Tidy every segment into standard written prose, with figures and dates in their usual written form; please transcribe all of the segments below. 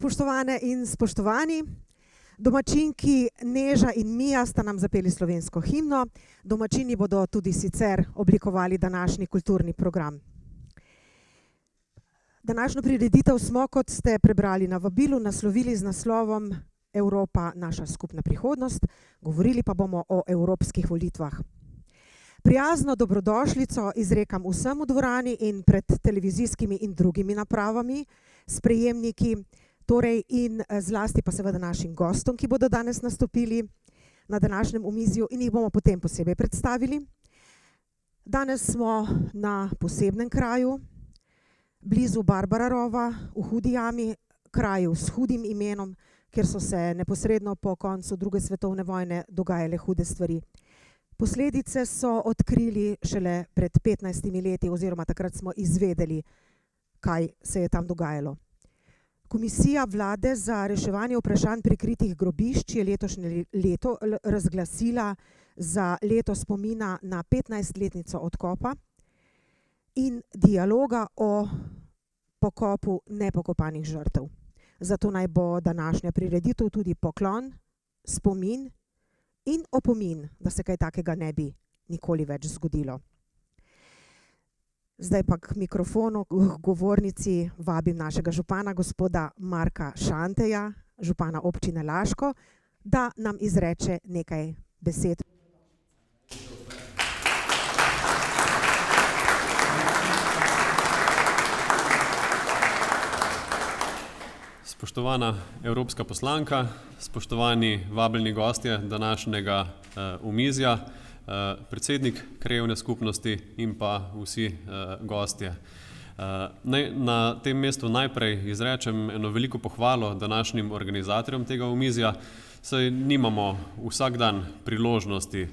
Spoštovane in spoštovani, domačinki Neža in Mija sta nam zapeli slovensko himno, domačini bodo tudi sicer oblikovali današnji kulturni program. Današnjo prireditev smo, kot ste prebrali na vabilu, naslovili z naslovom Evropa, naša skupna prihodnost, govorili pa bomo o evropskih volitvah. Prijazno dobrodošlico izrekam vsem v dvorani in pred televizijskimi in drugimi napravami, sprejemniki, torej in zlasti pa seveda našim gostom, ki bodo danes nastopili na današnjem omizju in jih bomo potem posebej predstavili. Danes smo na posebnem kraju, blizu Barbara Rova, v Hudi jami, kraju s hudim imenom, kjer so se neposredno po koncu druge svetovne vojne dogajale hude stvari. Posledice so odkrili šele pred 15 leti oziroma takrat smo izvedeli, kaj se je tam dogajalo. Komisija vlade za reševanje vprašanj prikritih grobišč je letošnje leto razglasila za leto spomina na 15-letnico odkopa in dialoga o pokopu nepokopanih žrtev. Zato naj bo današnja prireditev tudi poklon, spomin in opomin, da se kaj takega ne bi nikoli več zgodilo. Zdaj pa k mikrofonu, govornici vabim našega župana, gospoda Marka Šanteja, župana občine Laško, da nam izreče nekaj besed. Spoštovana evropska poslanka, spoštovani vabljeni gostje današnjega omizja, predsednik krajevne skupnosti in pa vsi gostje. Naj na tem mestu najprej izrečem eno veliko pohvalo današnjim organizatorjem tega omizja, saj nimamo vsak dan priložnosti,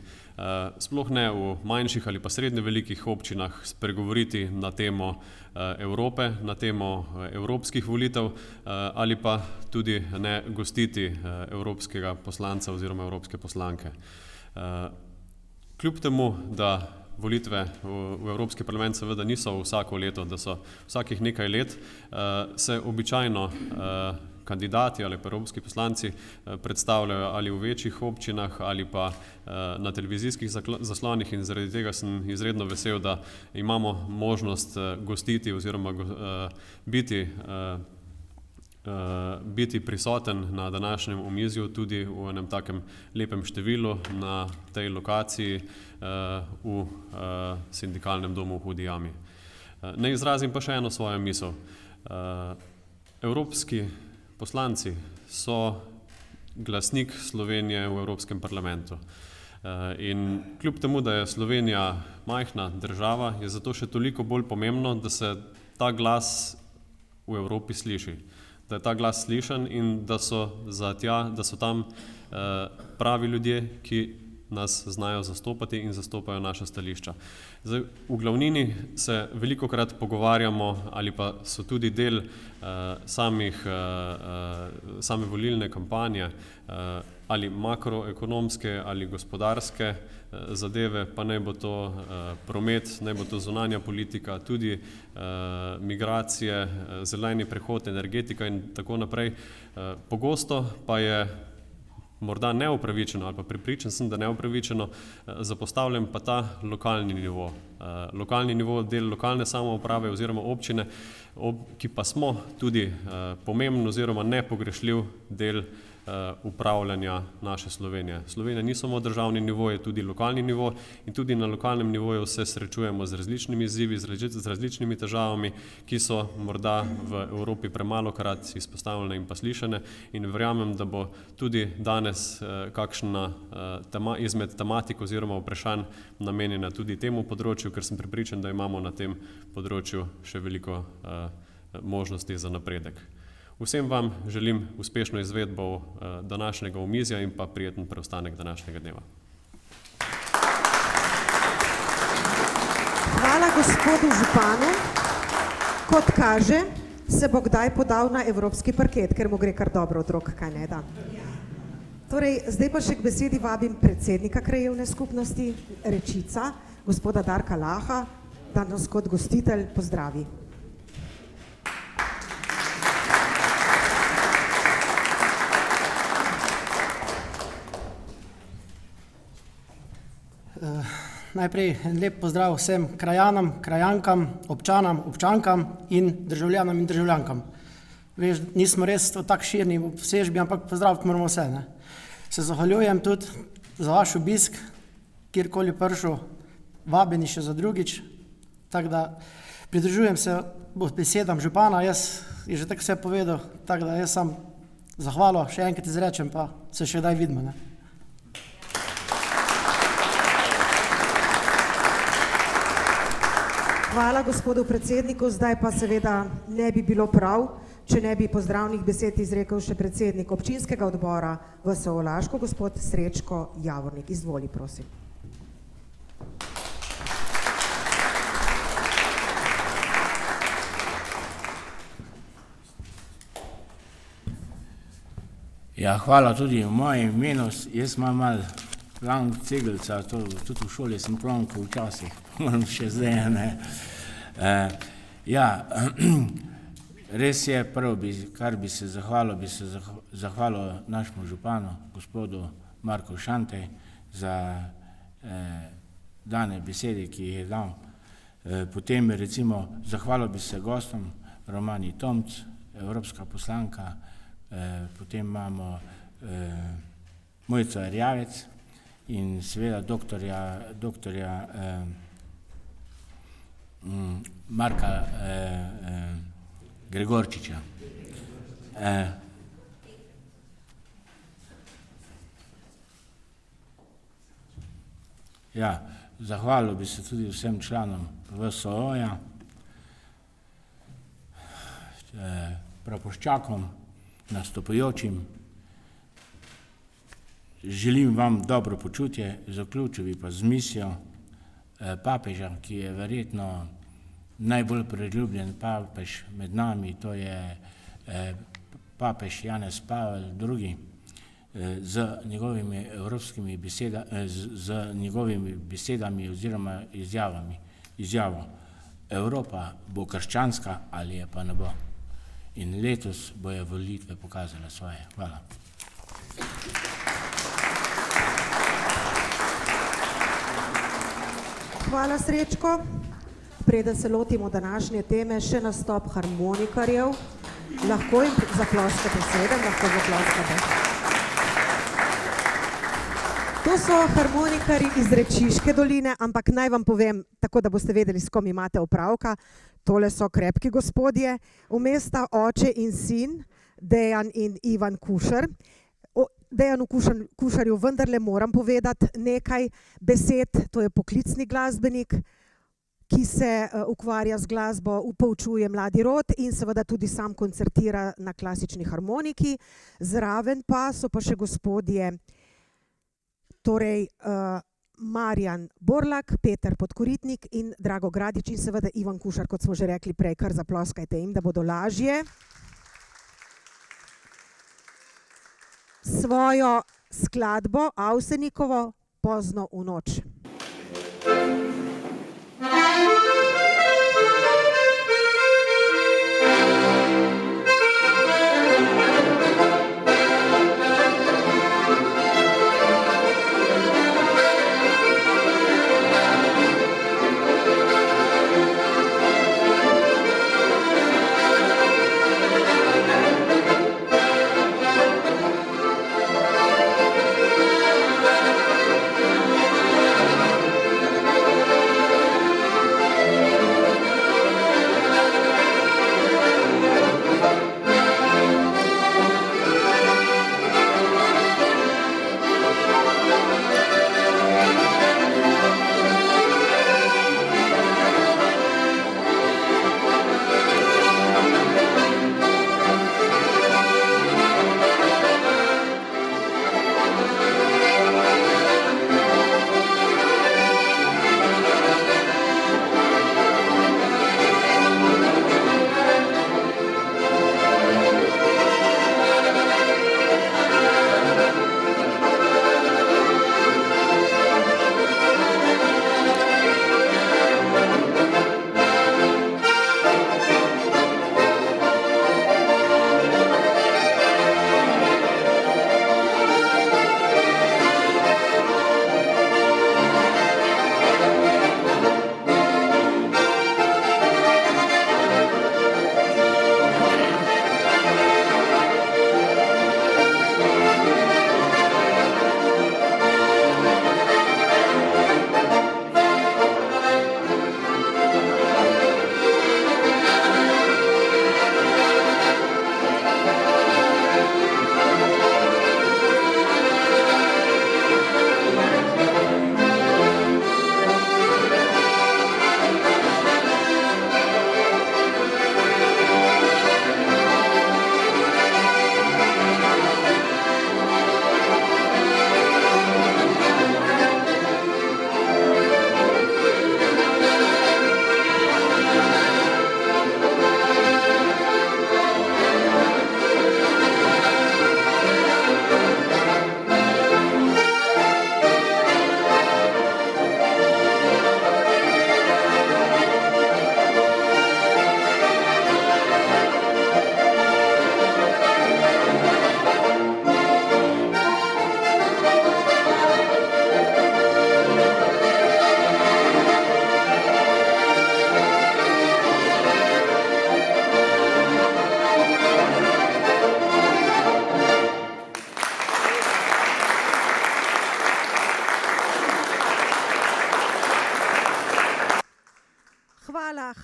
sploh ne v manjših ali pa srednje velikih občinah, spregovoriti na temo Evrope, na temo evropskih volitev ali pa tudi ne gostiti evropskega poslanca oziroma evropske poslanke. Kljub temu, da volitve v Evropski parlament seveda niso vsako leto, da so vsakih nekaj let, se običajno kandidati ali pa evropski poslanci predstavljajo ali v večjih občinah ali pa na televizijskih zaslonih in zaradi tega sem izredno vesel, da imamo možnost gostiti oziroma biti prisoten na današnjem omizju tudi v enem takem lepem številu na tej lokaciji v sindikalnem domu v Hudi jami. Naj izrazim pa še eno svojo misel. Evropski poslanci so glasnik Slovenije v Evropskem parlamentu. In kljub temu, da je Slovenija majhna država, je zato še toliko bolj pomembno, da se ta glas v Evropi sliši. Da je ta glas slišan in da so tam pravi ljudje, ki nas znajo zastopati in zastopajo naša stališča. Zdaj, v glavnini se velikokrat pogovarjamo ali pa so tudi del same volilne kampanje ali makroekonomske ali gospodarske zadeve, pa naj bo to promet, naj bo to zunanja politika, tudi migracije, zeleni prehod, energetika in tako naprej. Pogosto pa je morda neupravičeno ali pa prepričan sem, da neupravičeno zapostavljam pa ta lokalni nivo. Lokalni nivo, del lokalne samouprave oziroma občine, ki pa smo tudi pomemben oziroma nepogrešljiv del upravljanja naše Slovenije. Slovenija ni samo državni nivo, je tudi lokalni nivo in tudi na lokalnem nivoju se srečujemo z različnimi izzivi, z različnimi težavami, ki so morda v Evropi premalokrat izpostavljene in pa slišane in verjamem, da bo tudi danes kakšna izmed tematik oziroma vprašanj namenjena tudi temu področju, ker sem prepričan, da imamo na tem področju še veliko možnosti za napredek. Vsem vam želim uspešno izvedbo današnjega omizja in pa prijeten preostanek današnjega dneva. Hvala gospodu županu. Kot kaže, se bo kdaj podal na evropski parket, ker mu gre kar dobro od rok, kaj ne da. Torej, zdaj pa še k besedi vabim predsednika krajevne skupnosti Rečica, gospoda Darka Laha, da nas kot gostitelj pozdravi. Najprej en lep pozdrav vsem krajanom, krajankam, občanom, občankam in državljanom in državljankam. Veš, nismo res tako širni v vsežbi, ampak pozdraviti moramo vse. Ne? Se zahvaljujem tudi za vaš obisk, kjerkoli prišel, vabeni še za drugič. Tako da pridružujem se besedam župana, jaz je že tako vse povedal, tako da jaz sam zahvalo še enkrat izrečem, pa se še kdaj vidimo. Ne? Hvala gospodu predsedniku, zdaj pa seveda ne bi bilo prav, če ne bi pozdravnih besed izrekel še predsednik občinskega odbora VSO Laško, gospod Srečko Javornik. Izvoli, prosim. Ja, hvala tudi v mojem imenu. Jaz imam malo lang cegelca, tudi v šoli sem plonko včasih, moram še zdaj, ne. Res je, prvo, kar bi se zahvalil našemu županu, gospodu Marku Šantej, za dane besede, ki jih je dal. Potem recimo zahvalil bi se gostom, Romani Tomc, evropska poslanka, potem imamo Mojco Erjavec in seveda doktorja Marka Gregorčiča. Zahvalil bi se tudi vsem članom VSO-ja, prapoščakom, nastopajočim. Želim vam dobro počutje, zaključil bi pa z mislijo papeža, ki je verjetno najbolj priljubljen papež med nami, to je papež Janez Pavel II. Z njegovimi besedami oziroma izjavo Evropa bo krščanska ali je pa ne bo. In letos bojo volitve pokazale svoje. Hvala. Hvala, Srečko. Preden se lotimo današnje teme, še nastop harmonikarjev. Lahko jim zaploskate, seveda, lahko zaploskate. To so harmonikarji iz Rečiške doline, ampak naj vam povem, tako da boste vedeli, s kom imate opravka. Tole so krepki gospodje, vmes sta oče in sin, Dejan in Ivan Kušar. O Dejanu Kušarju vendarle moram povedati nekaj besed, to je poklicni glasbenik, ki se ukvarja z glasbo, poučuje mladi rod in seveda tudi sam koncertira na klasični harmoniki. Zraven pa so pa še gospodje, torej Marjan Borlak, Peter Podkoritnik in Drago Gradič in seveda Ivan Kušar, kot smo že rekli prej, kar zaploskajte jim, da bodo lažje svojo skladbo Avsenikovo Pozno v noč.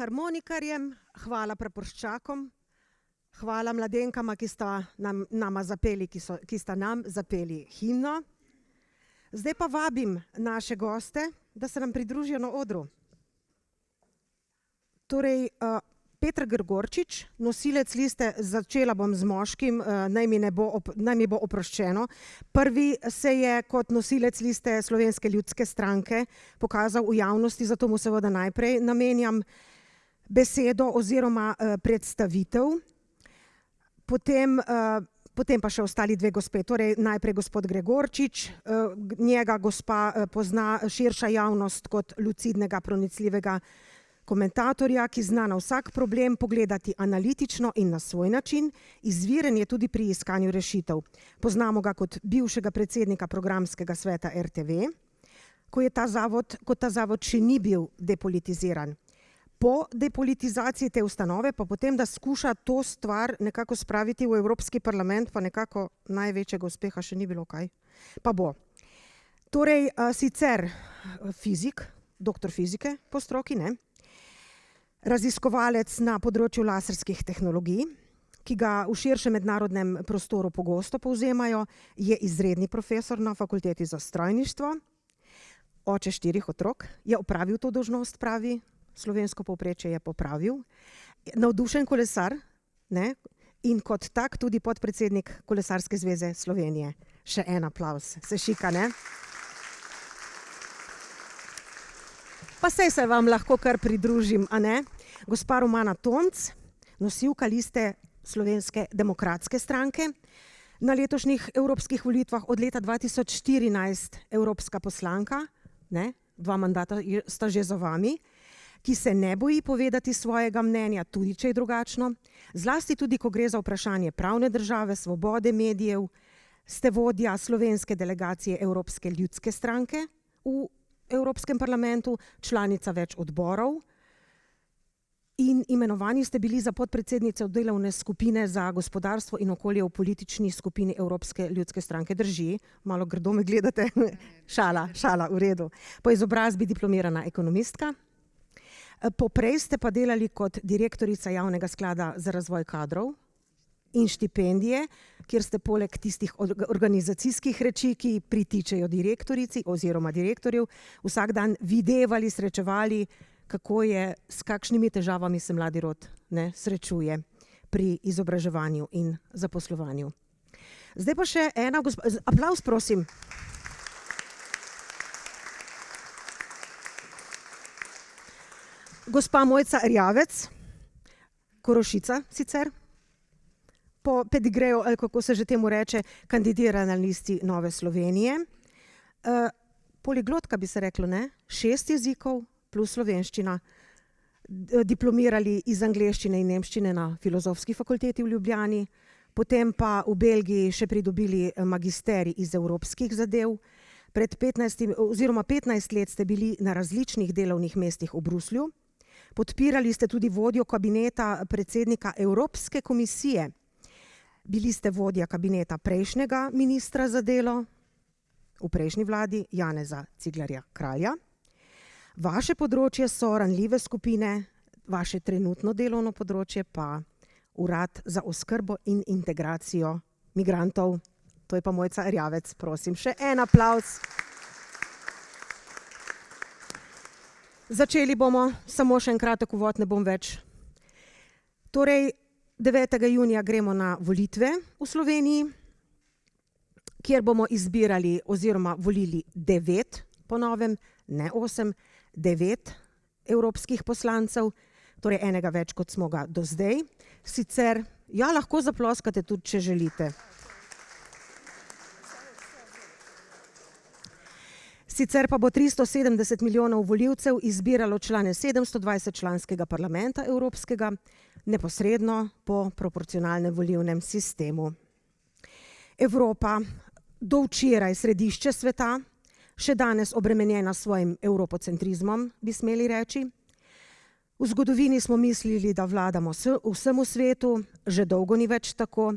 harmonikarjem, hvala praporščakom, hvala mladenkama, ki sta nam zapeli himno. Zdaj pa vabim naše goste, da se nam pridružijo na odru. Torej, Peter Gregorčič, nosilec liste, začela bom z moškim, naj mi bo oproščeno. Prvi se je kot nosilec liste Slovenske ljudske stranke pokazal v javnosti, zato mu seveda najprej namenjam besedo oziroma predstavitev. Potem pa še ostali dve gospe. Torej, najprej gospod Gregorčič, njega gospa pozna širša javnost kot lucidnega, pronicljivega komentatorja, ki zna na vsak problem pogledati analitično in na svoj način. Izviren je tudi pri iskanju rešitev. Poznamo ga kot bivšega predsednika programskega sveta RTV, ko ta zavod še ni bil depolitiziran. Po depolitizaciji te ustanove pa potem, da skuša to stvar nekako spraviti v Evropski parlament, pa nekako največjega uspeha še ni bilo, kaj? Pa bo. Torej, sicer fizik, doktor fizike po stroki, ne? Raziskovalec na področju laserskih tehnologij, ki ga v širšem mednarodnem prostoru pogosto povzemajo, je izredni profesor na fakulteti za strojništvo, oče 4 otrok, je opravil to dolžnost, pravi, slovensko povprečje je popravil, navdušen kolesar, ne? In kot tak tudi podpredsednik Kolesarske zveze Slovenije. Še en aplavz, se šika, ne? Pa sej se vam lahko kar pridružim, a ne? Gospa Romana Tomc, nosilka liste Slovenske demokratske stranke, na letošnjih evropskih volitvah od leta 2014 evropska poslanka, ne? 2 mandata sta že za vami, ki se ne boji povedati svojega mnenja, tudi če je drugačno, zlasti tudi, ko gre za vprašanje pravne države, svobode medijev. Ste vodja slovenske delegacije Evropske ljudske stranke v Evropskem parlamentu, članica več odborov in imenovani ste bili za podpredsednico delovne skupine za gospodarstvo in okolje v politični skupini Evropske ljudske stranke. Drži? Malo grdo me gledate? Šala, v redu. Po izobrazbi diplomirana ekonomistka. Poprej ste pa delali kot direktorica Javnega sklada za razvoj kadrov in štipendije, kjer ste poleg tistih organizacijskih reči, ki pritičejo direktorici oziroma direktorjev, vsak dan videvali, srečevali, kako je, s kakšnimi težavami se mladi rod, ne, srečuje pri izobraževanju in zaposlovanju. Zdaj pa še ena gospa, aplavz prosim. Gospa Mojca Erjavec, Korošica sicer, po pedigreju, ali kako se že temu reče, kandidira na listi Nove Slovenije. Poliglotka bi se reklo, ne? 6 jezikov plus slovenščina. Diplomirali iz angleščine in nemščine na Filozofski fakulteti v Ljubljani, potem pa v Belgiji še pridobili magisterij iz evropskih zadev. Pred 15 let ste bili na različnih delovnih mestih v Bruslju. Podpirali ste tudi vodjo kabineta predsednika Evropske komisije. Bili ste vodja kabineta prejšnjega ministra za delo v prejšnji vladi, Janeza Ciglerja Kralja. Vaše področje so ranljive skupine, vaše trenutno delovno področje pa Urad za oskrbo in integracijo migrantov. To je pa Mojca Erjavec, prosim. Še en aplavz. Začeli bomo, samo še en kratek uvod, ne bom več. Torej, 9. junija gremo na volitve v Sloveniji, kjer bomo izbirali oziroma volili 9, po novem, ne 8, 9 evropskih poslancev, torej enega več, kot smo ga do zdaj. Sicer, ja, lahko zaploskate tudi, če želite. Sicer pa bo 370 milijonov volivcev izbiralo člane 720-članskega parlamenta evropskega, neposredno po proporcionalnem volilnem sistemu. Evropa, do včeraj središče sveta, še danes obremenjena s svojim evropocentrizmom, bi smeli reči. V zgodovini smo mislili, da vladamo vsemu svetu, že dolgo ni več tako.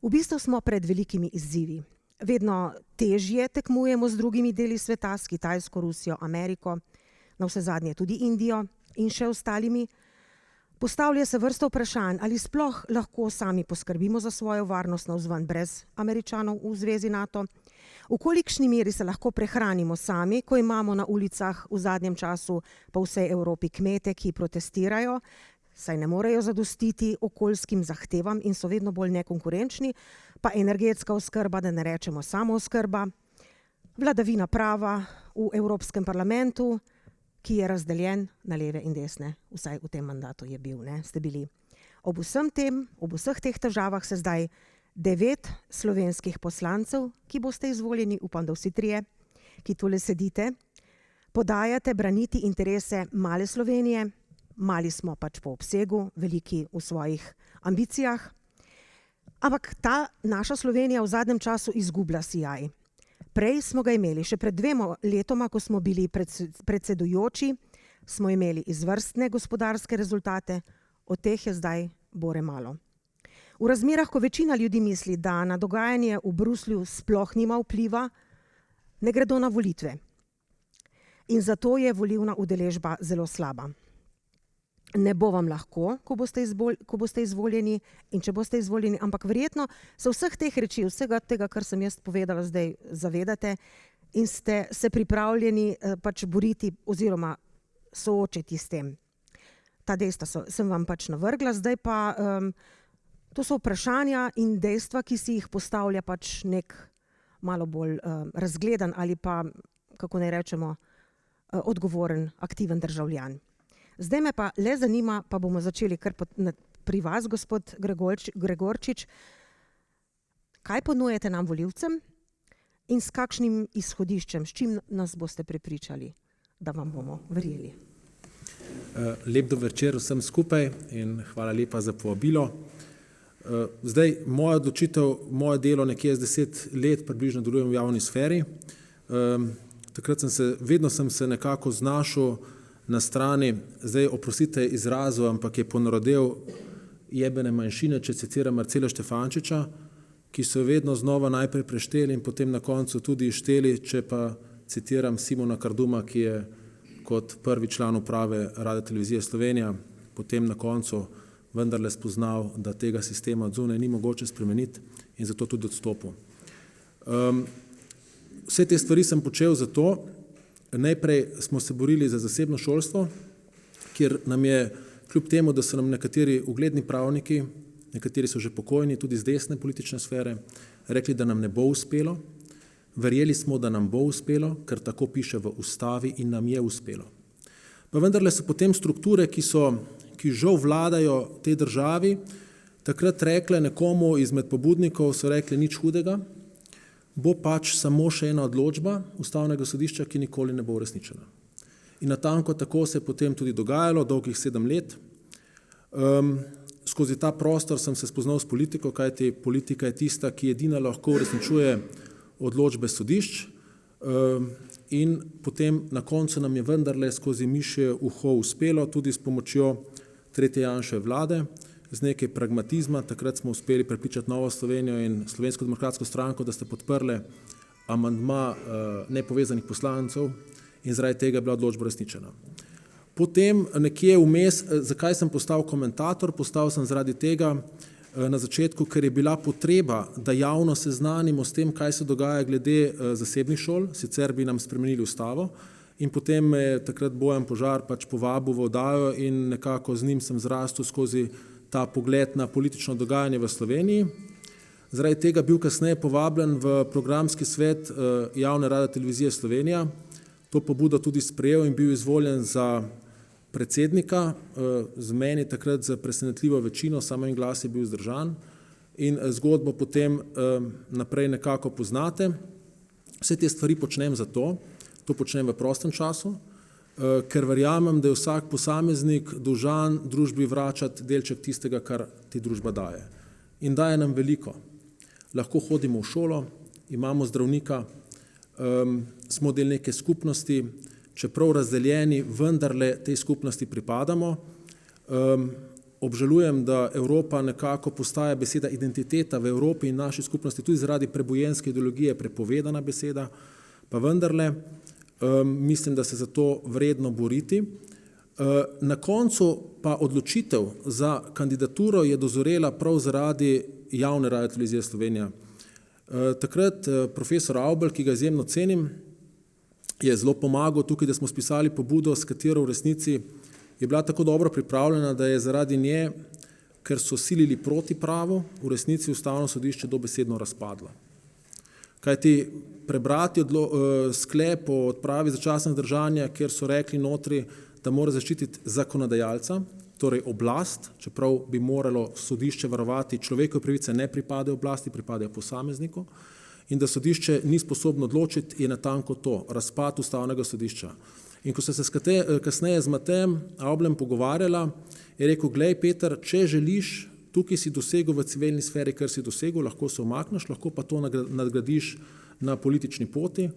V bistvu smo pred velikimi izzivi. Vedno težje tekmujemo z drugimi deli sveta, s Kitajsko, Rusijo, Ameriko, navsezadnje tudi Indijo, in še ostalimi. Postavlja se vrsta vprašanj, ali sploh lahko sami poskrbimo za svojo varnost navzven brez Američanov v zvezi NATO. V kolikšni meri se lahko prehranimo sami, ko imamo na ulicah v zadnjem času po vsej Evropi kmete, ki protestirajo, saj ne morejo zadostiti okoljskim zahtevam in so vedno bolj nekonkurenčni, pa energetska oskrba, da ne rečemo samooskrba, vladavina prava v Evropskem parlamentu, ki je razdeljen na leve in desne, vsaj v tem mandatu je bil, ste bili. Ob vseh teh težavah se zdaj 9 slovenskih poslancev, ki boste izvoljeni, upam, da vsi 3, ki tule sedite, podajate braniti interese male Slovenije. Mali smo pač po obsegu, veliki v svojih ambicijah, ampak ta naša Slovenija v zadnjem času izgublja sijaj. Prej smo ga imeli, še pred 2 letoma, ko smo bili predsedujoči, smo imeli izvrstne gospodarske rezultate, od teh je zdaj bore malo. V razmerah, ko večina ljudi misli, da na dogajanje v Bruslju sploh nima vpliva, ne gredo na volitve. In zato je volilna udeležba zelo slaba. Ne bo vam lahko, ko boste izvoljeni in če boste izvoljeni, ampak verjetno se vseh teh reči, vsega tega, kar sem jaz povedala, zdaj zavedate in ste se pripravljeni pač boriti oziroma soočiti s tem. Ta dejstva sem vam pač navrgla, zdaj pa to so vprašanja in dejstva, ki si jih postavlja pač nek malo bolj razgledan ali pa, kako naj rečemo, odgovoren, aktiven državljan. Zdaj me pa le zanima, pa bomo začeli kar pri vas, gospod Gregorčič, kaj ponujete nam volivcem in s kakšnim izhodiščem, s čim nas boste prepričali, da vam bomo verjeli. Lep dober večer vsem skupaj in hvala lepa za povabilo. Zdaj, moja odločitev, moje delo nekje z 10 let približno delujem v javni sferi. Takrat vedno sem se nekako znašel na strani, zdaj oprostite izrazu, ampak je ponarodel jebene manjšine, če citiram Marcela Štefančiča, ki so vedno znova najprej prešteli in potem na koncu tudi šteli, če pa citiram Simona Karduma, ki je kot prvi član uprave Radiotelevizije Slovenija potem na koncu vendarle spoznal, da tega sistema od zunaj ni mogoče spremeniti in zato tudi odstopil. Vse te stvari sem počel zato, najprej smo se borili za zasebno šolstvo, kjer nam je, kljub temu, da so nam nekateri ugledni pravniki, nekateri so že pokojni, tudi z desne politične sfere, rekli, da nam ne bo uspelo. Verjeli smo, da nam bo uspelo, ker tako piše v ustavi in nam je uspelo. Pa vendarle so potem strukture, ki žal vladajo tej državi, takrat rekle nekomu izmed pobudnikov, so rekli nič hudega, bo pač samo še ena odločba Ustavnega sodišča, ki nikoli ne bo uresničena. In natanko tako se je potem tudi dogajalo, dolgih 7 let. Skozi ta prostor sem se spoznal s politiko, kajti politika je tista, ki edina lahko uresničuje odločbe sodišč in potem na koncu nam je vendarle skozi mišje uho uspelo, tudi s pomočjo tretje Janševe vlade, z nekaj pragmatizma. Takrat smo uspeli prepričati Novo Slovenijo in Slovensko demokratsko stranko, da ste podprle amandma nepovezanih poslancev in zaradi tega je bila odločba uresničena. Potem nekje vmes, zakaj sem postal komentator, postal sem zaradi tega na začetku, ker je bila potreba, da javno seznanimo s tem, kaj se dogaja glede zasebnih šol, sicer bi nam spremenili ustavo. In potem me je takrat Bojan Požar pač povabil v oddajo in nekako z njim sem zrastel skozi ta pogled na politično dogajanje v Sloveniji. Zaradi tega bil kasneje povabljen v programski svet javne Radiotelevizije Slovenija. To pobudo tudi sprejel in bil izvoljen za predsednika, z meni takrat za presenetljivo večino, samo en glas je bil zdržan in zgodbo potem naprej nekako poznate. Vse te stvari počnem zato, to počnem v prostem času, ker verjamem, da je vsak posameznik dolžan družbi vračati delček tistega, kar ti družba daje. In daje nam veliko. Lahko hodimo v šolo, imamo zdravnika, smo del neke skupnosti, čeprav razdeljeni, vendarle tej skupnosti pripadamo. Obžalujem, da Evropa nekako postaja beseda identiteta v Evropi in naši skupnosti tudi zaradi prebujenske ideologije prepovedana beseda, pa vendarle mislim, da se za to vredno boriti. Na koncu pa odločitev za kandidaturo je dozorela prav zaradi javne Radiotelevizije Slovenija. Takrat profesor Avbelj, ki ga izjemno cenim, je zelo pomagal tukaj, da smo spisali pobudo, s katero v resnici je bila tako dobro pripravljena, da je zaradi nje, ker so silili proti pravu, v resnici Ustavno sodišče dobesedno razpadlo. Kajti prebrati sklep o odpravi začasnega zdržanja, kjer so rekli notri, da mora zaščititi zakonodajalca, torej oblast, čeprav bi moralo sodišče varovati človekove pravice, ne pripadajo oblasti, pripadajo posamezniku, in da sodišče ni sposobno odločiti, je natanko to, razpad Ustavnega sodišča. In ko sem se kasneje z Matejem Avbljem pogovarjala, je rekel, glej Peter, če želiš, tukaj si dosegel v civilni sferi, kar si dosegel, lahko se umakneš, lahko pa to nadgradiš na politični poti.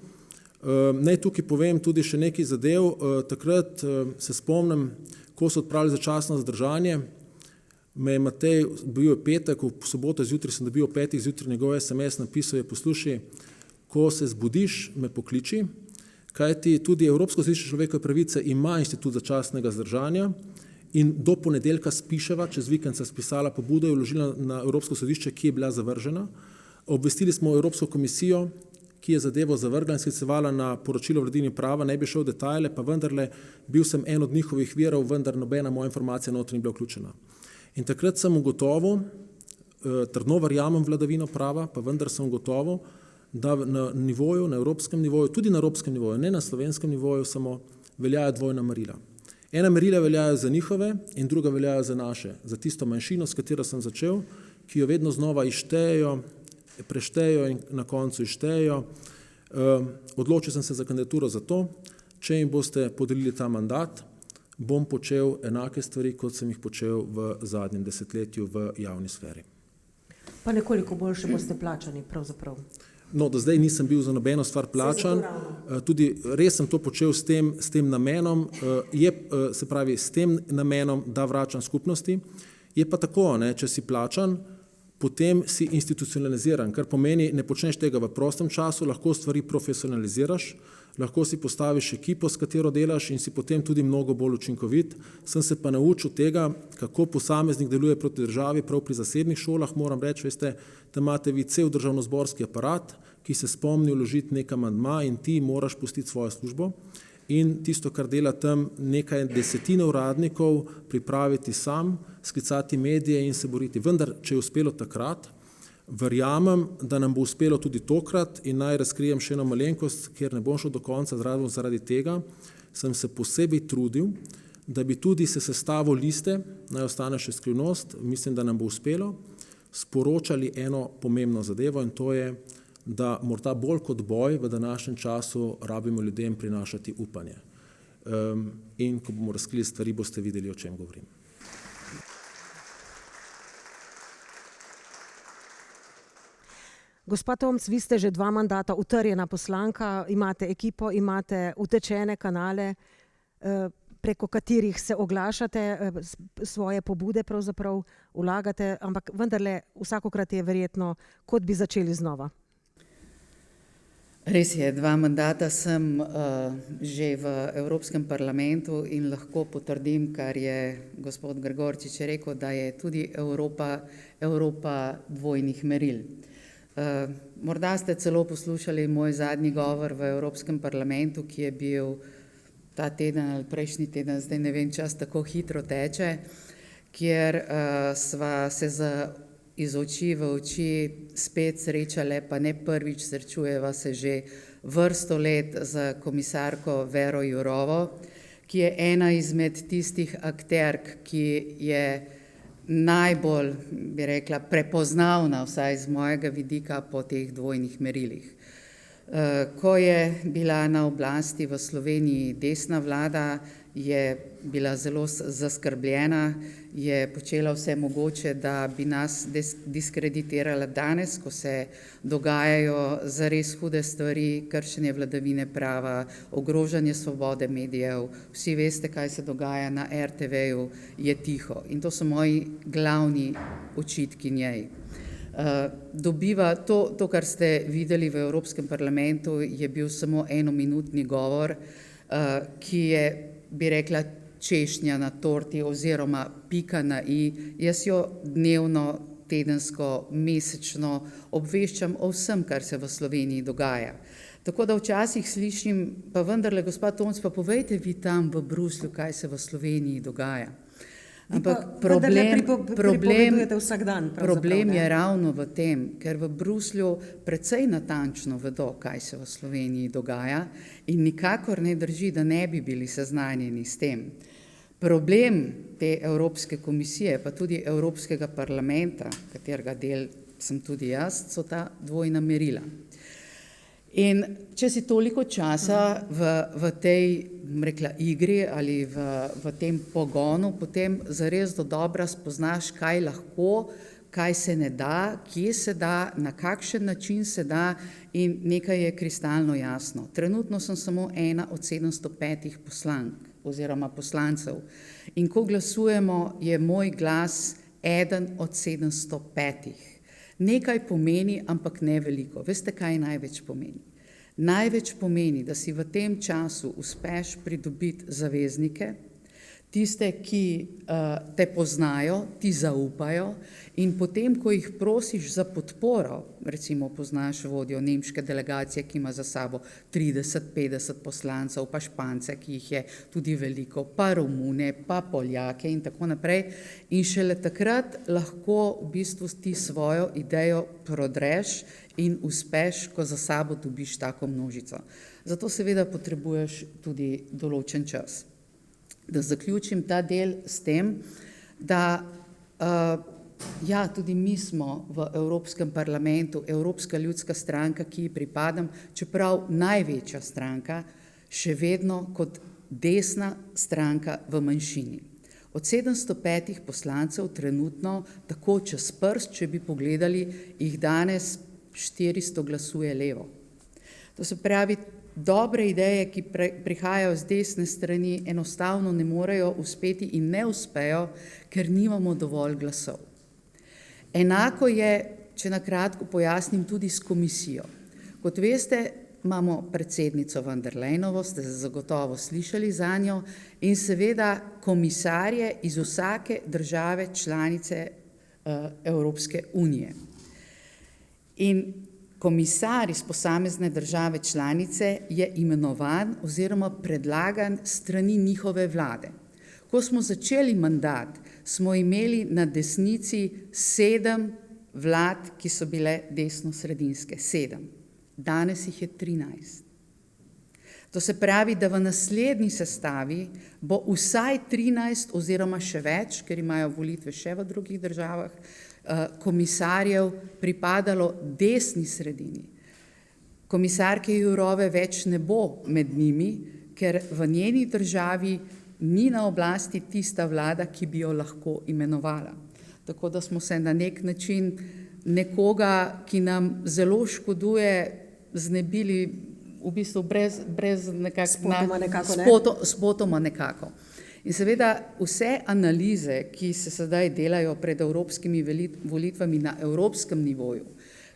Naj tukaj povem tudi še nekaj zadev. Takrat se spomnim, ko so odpravili začasno zadržanje, me je Matej, bil je petek, v soboto zjutraj sem dobil 5 zjutraj njegov SMS, napisal je, poslušaj, ko se zbudiš, me pokliči, kajti tudi Evropsko sodišče človekove pravice ima institut začasnega zdržanja in do ponedeljka spiševa, čez vikend se spisala pobudo, je vložila na Evropsko sodišče, ki je bila zavržena. Obvestili smo Evropsko komisijo, ki je zadevo zavrgla in sklicevala na poročilo vladavine prava, ne bi šel v detajle, pa vendarle bil sem en od njihovih virov, vendar nobena moja informacija notri ni bila vključena. In takrat sem ugotovil, trdno verjamem vladavino prava, pa vendar sem ugotovil, da na nivoju, na evropskem nivoju, tudi na evropskem nivoju, ne na slovenskem nivoju, samo veljajo dvojna merila. Ena merila veljajo za njihove in druga veljajo za naše, za tisto manjšino, s katero sem začel, ki jo vedno znova ištejejo, preštejejo in na koncu ištejejo. Odločil sem se za kandidaturo zato, če jim boste podelili ta mandat, bom počel enake stvari, kot sem jih počel v zadnjem desetletju v javni sferi. Pa nekoliko boljše boste plačani pravzaprav. No, do zdaj nisem bil za nobeno stvar plačan, tudi res sem to počel s tem namenom, se pravi s tem namenom, da vračam skupnosti. Je pa tako, ne, če si plačan, potem si institucionaliziran, kar pomeni, ne počneš tega v prostem času, lahko stvari profesionaliziraš, lahko si postaviš ekipo, s katero delaš in si potem tudi mnogo bolj učinkovit. Sem se pa naučil tega, kako posameznik deluje proti državi, prav pri zasebnih šolah, moram reči, veste, da imate vi cel državnozborski aparat, ki se spomni vložiti nek amandma in ti moraš pustiti svojo službo in tisto, kar dela tam nekaj desetine uradnikov, pripraviti sam, sklicati medije in se boriti. Vendar, če je uspelo takrat, verjamem, da nam bo uspelo tudi tokrat in naj razkrijem še eno malenkost, ker ne bom šel do konca zaradi tega, sem se posebej trudil, da bi tudi se sestavil liste, naj ostane še skrivnost, mislim, da nam bo uspelo, sporočali eno pomembno zadevo in to je, da morda bolj kot boj v današnjem času rabimo ljudem prinašati upanje. In ko bomo razkrili stvari, boste videli, o čem govorim. Gospa Tomc, vi ste že 2 mandata utrjena poslanka, imate ekipo, imate utečene kanale, preko katerih se oglašate, svoje pobude pravzaprav vlagate, ampak vendarle vsakokrat je verjetno, kot bi začeli znova. Res je, 2 mandata sem že v Evropskem parlamentu in lahko potrdim, kar je gospod Gregorčič rekel, da je tudi Evropa dvojnih meril. Morda ste celo poslušali moj zadnji govor v Evropskem parlamentu, ki je bil ta teden ali prejšnji teden, zdaj ne vem, čas tako hitro teče, kjer sva se iz oči v oči spet srečale, pa ne prvič, srečujeva se že vrsto let z komisarko Vero Jourovo, ki je ena izmed tistih akterk, ki je najbolj, bi rekla, prepoznavna, vsaj z mojega vidika, po teh dvojnih merilih. Ko je bila na oblasti v Sloveniji desna vlada, je bila zelo zaskrbljena, je počela vse mogoče, da bi nas diskreditirala. Danes, ko se dogajajo zares hude stvari, kršenje vladavine prava, ogrožanje svobode medijev, vsi veste, kaj se dogaja na RTV-ju, je tiho. In to so moji glavni očitki njej. Dobiva to, kar ste videli v Evropskem parlamentu, je bil samo enominutni govor, ki je, bi rekla, češnja na torti oziroma pika na i. Jaz jo dnevno, tedensko, mesečno obveščam o vsem, kar se v Sloveniji dogaja. Tako da včasih slišim, pa vendarle, gospod Tomc, pa povejte vi tam v Bruslju, kaj se v Sloveniji dogaja. Ampak problem je ravno v tem, ker v Bruslju precej natančno vedo, kaj se v Sloveniji dogaja in nikakor ne drži, da ne bi bili seznanjeni s tem. Problem te Evropske komisije, pa tudi Evropskega parlamenta, katerega del sem tudi jaz, so ta dvojna merila. In če si toliko časa v tej, rekla, igri ali v tem pogonu, potem zares dodobra spoznaš, kaj lahko, kaj se ne da, kje se da, na kakšen način se da in nekaj je kristalno jasno. Trenutno sem samo ena od 705 poslank oziroma poslancev in ko glasujemo, je moj glas eden od 705. Nekaj pomeni, ampak ne veliko. Veste, kaj največ pomeni? Največ pomeni, da si v tem času uspeš pridobiti zaveznike, tiste, ki te poznajo, ti zaupajo in potem, ko jih prosiš za podporo, recimo poznaš vodjo nemške delegacije, ki ima za sabo 30-50 poslancev, pa Špance, ki jih je tudi veliko, pa Romune, pa Poljake in tako naprej. In šele takrat lahko v bistvu ti svojo idejo prodreš in uspeš, ko za sabo dobiš tako množico. Zato seveda potrebuješ tudi določen čas. Da zaključim ta del s tem, da ja, tudi mi smo v Evropskem parlamentu, Evropska ljudska stranka, ki ji pripadam, čeprav največja stranka, še vedno kot desna stranka v manjšini. Od 705 poslancev trenutno, tako čez prst, če bi pogledali, jih danes 400 glasuje levo. To se pravi, dobre ideje, ki prihajajo z desne strani, enostavno ne morejo uspeti in ne uspejo, ker nimamo dovolj glasov. Enako je, če na kratko pojasnim, tudi s komisijo. Kot veste, imamo predsednico von der Leyenovo, ste zagotovo slišali za njo, in seveda komisarje iz vsake države članice Evropske unije. In komisar iz posamezne države članice je imenovan oziroma predlagan strani njihove vlade. Ko smo začeli mandat, smo imeli na desnici 7 vlad, ki so bile desno-sredinske, 7. Danes jih je 13. To se pravi, da v naslednji sestavi bo vsaj 13 oziroma še več, ker imajo volitve še v drugih državah, komisarjev pripadalo desni sredini. Komisarke Jourove več ne bo med njimi, ker v njeni državi ni na oblasti tista vlada, ki bi jo lahko imenovala. Tako da smo se na nek način nekoga, ki nam zelo škoduje, znebili v bistvu brez spotoma nekako. In seveda vse analize, ki se sedaj delajo pred evropskimi volitvami na evropskem nivoju,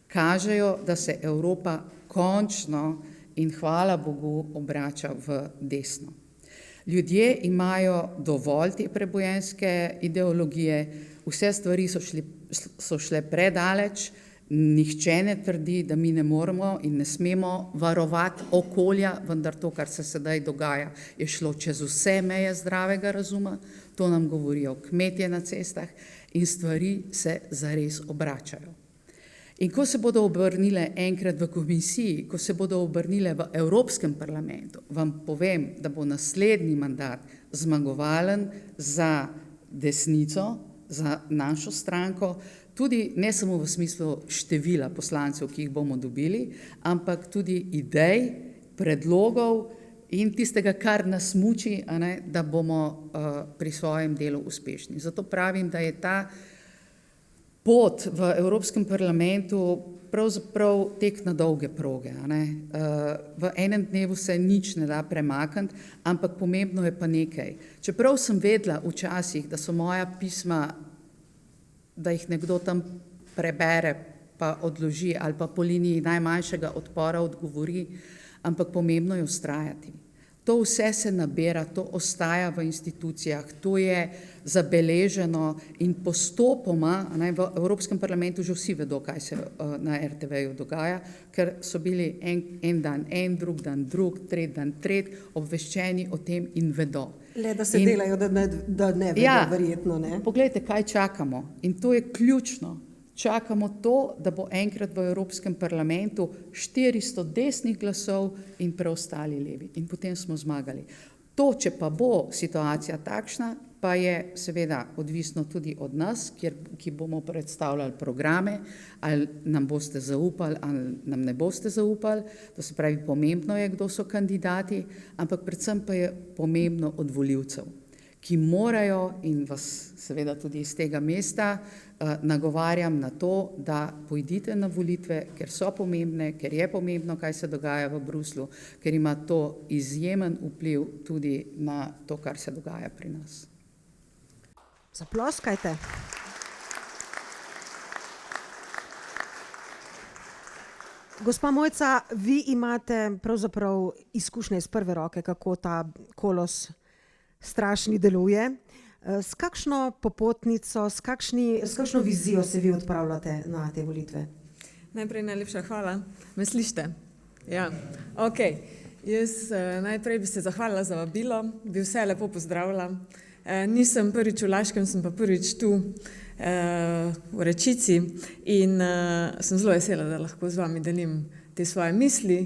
kažejo, da se Evropa končno in hvala Bogu obrača v desno. Ljudje imajo dovolj te prebojenske ideologije, vse stvari so šle predaleč, nihče ne trdi, da mi ne moremo in ne smemo varovati okolja, vendar to, kar se sedaj dogaja, je šlo čez vse meje zdravega razuma, to nam govorijo kmetje na cestah in stvari se zares obračajo. In ko se bodo obrnile enkrat v komisiji, ko se bodo obrnile v Evropskem parlamentu, vam povem, da bo naslednji mandat zmagovalen za desnico, za našo stranko, tudi ne samo v smislu števila poslancev, ki jih bomo dobili, ampak tudi idej, predlogov in tistega, kar nas muči, da bomo pri svojem delu uspešni. Zato pravim, da je ta pot v Evropskem parlamentu pravzaprav tek na dolge proge. V enem dnevu se nič ne da premakniti, ampak pomembno je pa nekaj. Čeprav sem vedela včasih, da so moja pisma, da jih nekdo tam prebere, pa odloži ali pa po liniji najmanjšega odpora odgovori, ampak pomembno je vztrajati. To vse se nabira, to ostaja v institucijah, to je zabeleženo in postopoma, v Evropskem parlamentu že vsi vedo, kaj se na RTV-ju dogaja, ker so bili en dan en, drug dan drug, tretji dan tretji, obveščeni o tem in vedo. Le da se delajo, da ne vedo, verjetno ne. Poglejte, kaj čakamo in to je ključno. Čakamo to, da bo enkrat v Evropskem parlamentu 400 desnih glasov in preostali levi. In potem smo zmagali. To, če pa bo situacija takšna, pa je seveda odvisno tudi od nas, ki bomo predstavljali programe, ali nam boste zaupali, ali nam ne boste zaupali. To se pravi, pomembno je, kdo so kandidati, ampak predvsem pa je pomembno od volivcev, ki morajo, in vas seveda tudi iz tega mesta nagovarjam na to, da pojdite na volitve, ker so pomembne, ker je pomembno, kaj se dogaja v Bruslju, ker ima to izjemen vpliv tudi na to, kar se dogaja pri nas. Zaploskajte. Gospa Mojca, vi imate pravzaprav izkušnje iz prve roke, kako ta kolos strašni deluje. S kakšno popotnico, s kakšno vizijo se vi odpravljate na te volitve? Najprej najlepša hvala. Me slišite? Ja, ok. Jaz najprej bi se zahvalila za vabilo, bi vse lepo pozdravila. Nisem prvič v Laškem, sem pa prvič tu v Rečici in sem zelo vesela, da lahko z vami delim te svoje misli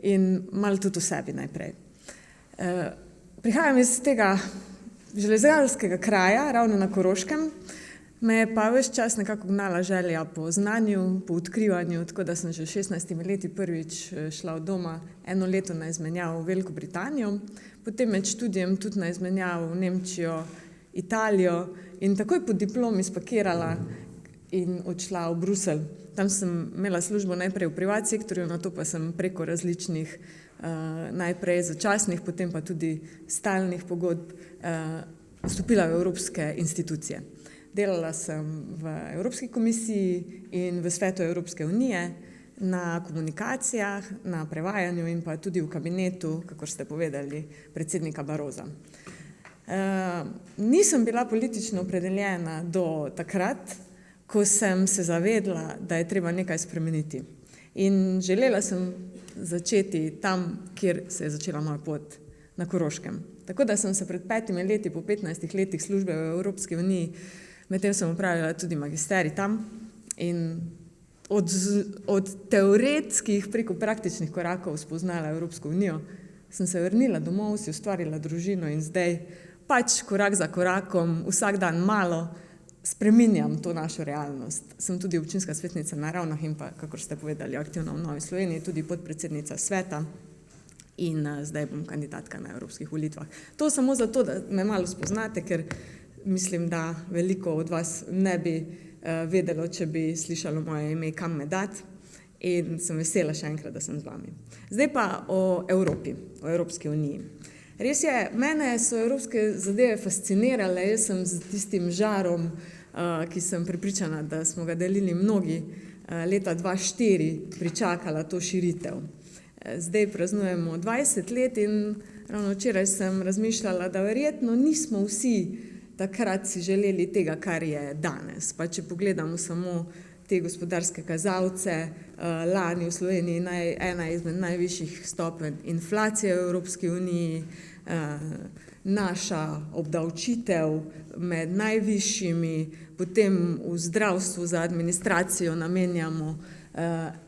in malo tudi o sebi najprej. Prihajam iz tega železarskega kraja, ravno na Koroškem, me je pa ves čas nekako gnala želja po znanju, po odkrivanju, tako da sem že 16 leti prvič šla od doma 1 leto na izmenjavo v Veliko Britanijo, potem med študijem tudi na izmenjavo v Nemčijo, Italijo in takoj po diplomi spakirala in odšla v Bruselj. Tam sem imela službo najprej v privat sektorju, nato pa sem preko različnih najprej začasnih, potem pa tudi stalnih pogodb vstopila v evropske institucije. Delala sem v Evropski komisiji in v Svetu Evropske unije, na komunikacijah, na prevajanju in pa tudi v kabinetu, kakor ste povedali, predsednika Baroza. Nisem bila politično opredeljena do takrat, ko sem se zavedla, da je treba nekaj spremeniti. In želela sem začeti tam, kjer se je začela moja pot, na Koroškem. Tako da sem se pred 5 leti, po 15 letih službe v Evropski uniji, medtem sem opravila tudi magisterij tam in od teoretskih preko praktičnih korakov spoznala Evropsko unijo, sem se vrnila domov, si ustvarila družino in zdaj pač korak za korakom, vsak dan malo, spreminjam to našo realnost. Sem tudi občinska svetnica na Ravnah in pa, kakor ste povedali, aktivna v Novi Sloveniji, tudi podpredsednica sveta in zdaj bom kandidatka na evropskih volitvah. To samo zato, da me malo spoznate, ker mislim, da veliko od vas ne bi vedelo, če bi slišalo moje ime, kam me dati in sem vesela še enkrat, da sem z vami. Zdaj pa o Evropi, o Evropski uniji. Res je, mene so evropske zadeve fascinirale, jaz sem z tistim žarom, ki sem prepričana, da smo ga delili mnogi, leta 2004 pričakala to širitev. Zdaj praznujemo 20 let in ravno včeraj sem razmišljala, da verjetno nismo vsi takrat si želeli tega, kar je danes. Pa če pogledamo samo te gospodarske kazalce, lani v Sloveniji ena izmed najvišjih stopenj inflacije v Evropski uniji, naša obdavčitev med najvišjimi, potem v zdravstvu za administracijo namenjamo